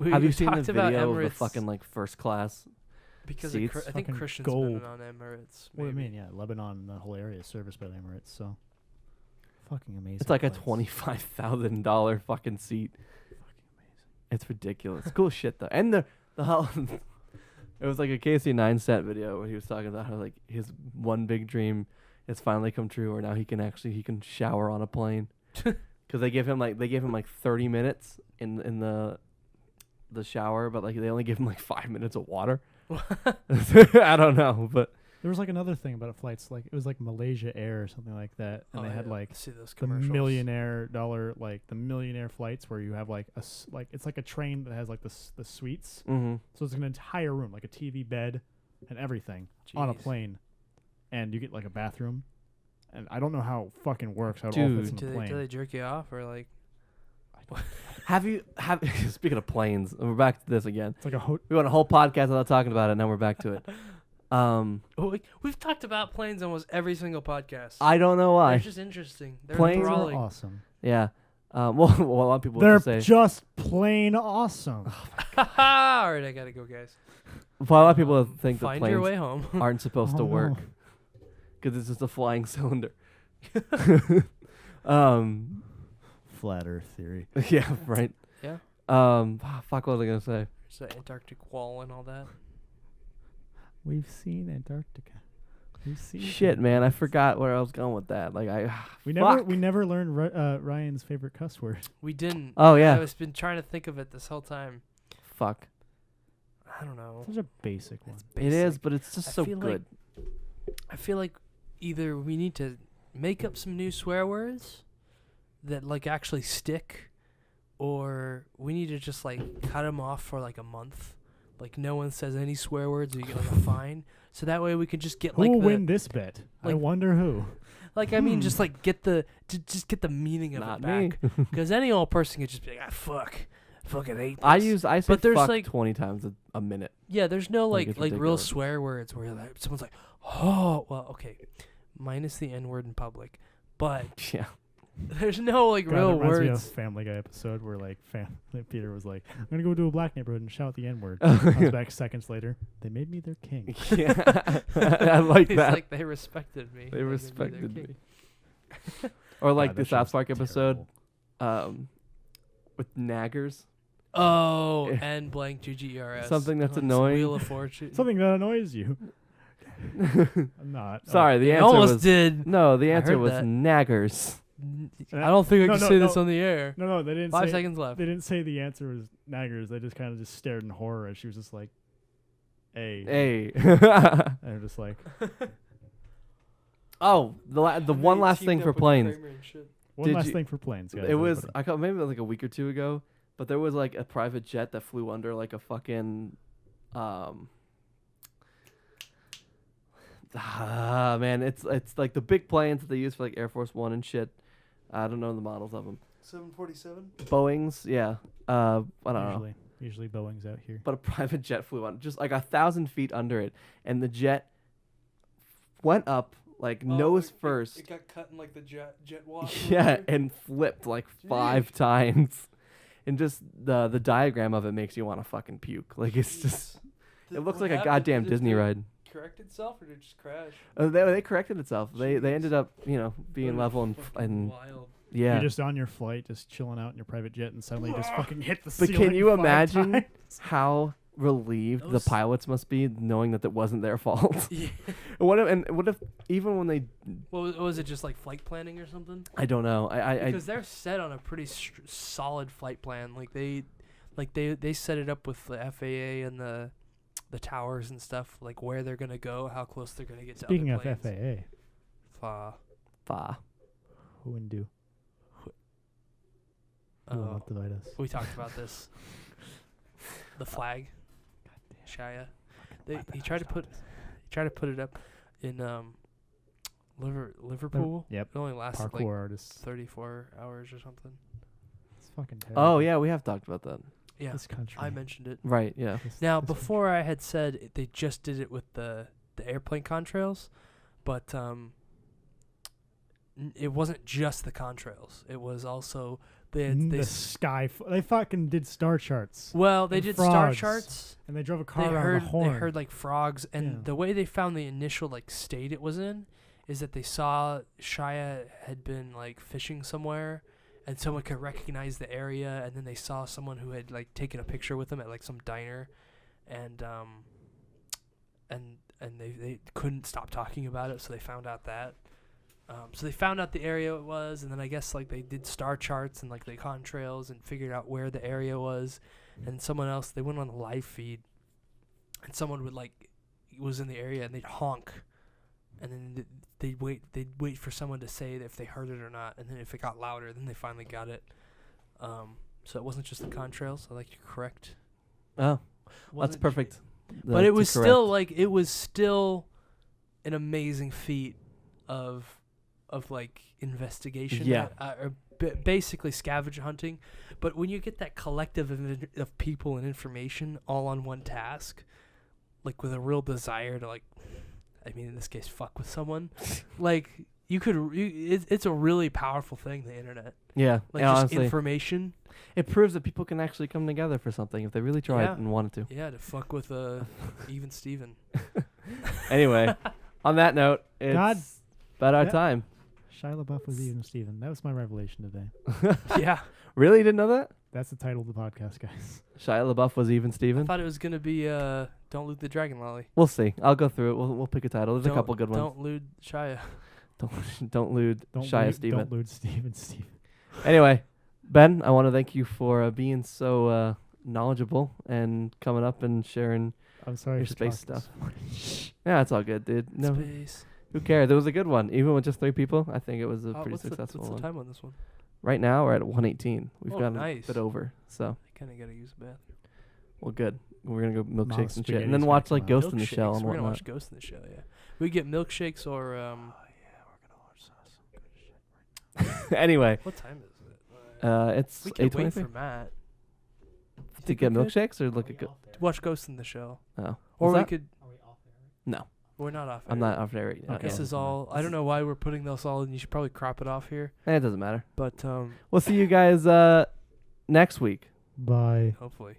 Have you seen the talked about video of the Emirates fucking like first class? because seats? I think Fucking Christian's gold. been on Emirates. What do you maybe. mean? Yeah, Lebanon, the whole area is serviced by the Emirates, so fucking amazing. It's like a flights. $25,000 fucking seat. Fucking amazing. It's ridiculous. Cool shit though. And the hell, it was like a Casey Neistat video where he was talking about how like his one big dream has finally come true, where now he can shower on a plane. Because they gave him like 30 minutes in the shower, but like they only give him like 5 minutes of water. I don't know, but There was like another thing about flights, like it was like Malaysia Air or something like that, and Oh, they had yeah. like I see those the commercials. the millionaire flights where you have like it's like a train that has like the suites, mm-hmm. so it's like an entire room, like a TV bed and everything on a Jeez. plane, and you get like a bathroom, and I don't know how it fucking works. How it all fits in Dude. the Do plane. they jerk you off or like? Have speaking of planes, we're back to this again. It's like a We went a whole podcast without talking about it. Now we're back to it. We've talked about planes almost every single podcast. I don't know They're why. just interesting. They're Planes are They're enthralling. awesome. Yeah. Well, a lot of people They're would say. just plain awesome. All right, I gotta go, guys. Well, a lot of people think that Find your planes way home. aren't supposed to Oh, work no. because it's just a flying cylinder. Flat Earth theory. Yeah. Right. Yeah. Fuck. What was I gonna say? There's the Antarctic wall and all that. We've seen Antarctica. We've seen Shit, man. I forgot where I was going with that. Like We Fuck. never learned Ryan's favorite cuss word. We didn't. Oh, yeah. I've been trying to think of it this whole time. Fuck. I don't know. Such a basic one. It's It is, basic. but it's just I so feel good. I feel like either we need to make up some new swear words that like actually stick, or we need to just like cut them off for like a month. Like no one says any swear words, or you get like a fine. So that way we can just get Who like will the, win this bet? I like- wonder who. like I mean just like get the get the meaning of Not it me. back. Because any old person could just be like, fucking hate this. I say But there's, fuck like- 20 times a minute. Yeah, there's no Like, like it's real ridiculous. swear words where like someone's like, oh well, okay, minus the N word in public, but Yeah. there's no like God, real it reminds me of a words. Family Guy episode where like Peter was like, "I'm gonna go to a black neighborhood and shout the N word." Comes back seconds later. They made me their king. Yeah. I like It's that. like they respected me. They Like, respected their me. king. Or like God, the that South show's Park episode terrible. with naggers. Oh, Yeah. and blank GGERS. Something that's On annoying. Wheel of Fortune. Something that annoys you. I'm not. Sorry, the You answer almost was did. no. The I answer heard was that. naggers. I don't think I No, can no, say no. this on the air. No, they didn't 5 say. seconds left. They didn't say the answer was naggers. They just kind of just stared in horror, and she was just like, "Hey." Hey. And they're just like, Oh, the one last thing for planes. one Did last you- thing for planes, guys. It was everybody. I maybe like a week or two ago, but there was like a private jet that flew under like a fucking man, it's like the big planes that they use for like Air Force One and shit. I don't know the models of them. 747. Boeing's, yeah. I don't know. Usually Boeing's out here. But a private jet flew on, just like 1,000 feet under it, and the jet went up like nose first. It got cut in like the jet wash. Yeah, and flipped like 5 times. And just the diagram of it makes you want to fucking puke. Like it's just it looks like a goddamn Disney ride. Correct itself or did it just crash? They corrected itself. They ended up, being level and Wild. yeah. You're just on your flight, just chilling out in your private jet, and suddenly just fucking hit the But ceiling. can you 5 imagine times. how relieved the Those- pilots must be knowing that wasn't their fault? Yeah. What if even when they What was it? Just like flight planning or something? I don't know. I Because they're set on a pretty solid flight plan. Like they set it up with the FAA and the towers and stuff. Like where they're gonna go, how close they're gonna get to Speaking other of planes. FAA, who and do? Who will Oh, not divide us? we talked about this. The flag, Shia. He tried to put it up in Liverpool. Yep. It only lasted Parkour like artists. 34 hours or something. It's fucking terrible. Oh yeah, we have talked about that. Yeah, This country. I mentioned it. Right, yeah. Now, before I had said they just did it with the airplane contrails, but it wasn't just the contrails. It was also the sky. They fucking did star charts, well, they and did star frogs. charts. and they drove a car They around heard the horn. they heard like frogs, and Yeah. the way they found the initial like state it was in is that they saw Shia had been like fishing somewhere, and someone could recognize the area, and then they saw someone who had like taken a picture with him at like some diner, and they couldn't stop talking about it, so they found out that. So they found out the area it was, and then I guess like they did star charts and like the contrails and figured out where the area was, and someone else they went on the live feed, and someone would like was in the area and they'd honk, and then they'd wait for someone to say if they heard it or not, and then if it got louder, then they finally got it. So it wasn't just the contrails. I like to correct. Oh, that's Wasn't perfect. but it To was correct. still like it was still an amazing feat of like investigation. Yeah. Or basically scavenger hunting. But when you get that collective of people and information all on one task, like with a real desire to like, I mean in this case, fuck with someone, like it's a really powerful thing. The internet, Yeah, like and just honestly, information. it proves that people can actually come together for something if they really tried Yeah. and wanted to. Yeah, to fuck with even Steven. Anyway, on that note, it's God. about our Yeah. time. Shia LaBeouf was even Steven. That was my revelation today. Yeah. Really, you didn't know that? That's the title of the podcast, guys. Shia LaBeouf was even I Steven. thought it was gonna be "Don't Loot the Dragon Lolly." We'll see. I'll go through it. We'll pick a title. There's a couple good ones. Don't lewd Shia. Don't lewd Shia Steven. Don't lewd Steven. Anyway, Ben, I want to thank you for being so knowledgeable and coming up and sharing. I'm sorry Your for space talking stuff. Yeah, it's all good, dude. No, Space. who cares? It was a good one, even with just 3 people. I think it was a pretty What's successful the one. time on this one? Right now, we're at 118. We've Oh, gotten nice. a bit over, so I kind of gotta use the bathroom. well, good. We're gonna go milkshakes and shit, spaghetti's and then gonna watch come like out. Ghost in the Shell Milkshakes. and We're gonna whatnot. watch Ghost in the Shell. Yeah, we get milkshakes or Anyway, what time is it? it's We can wait 8:23. for Matt To get milkshakes or look at to watch Ghost in the Shell, oh, or Was we that- could. No, We're not off. I'm air. not off there right now. Okay. This Yeah. is all. I don't know why we're putting this all in. You should probably crop it off here, It doesn't matter. but We'll see you guys next week. Bye. hopefully.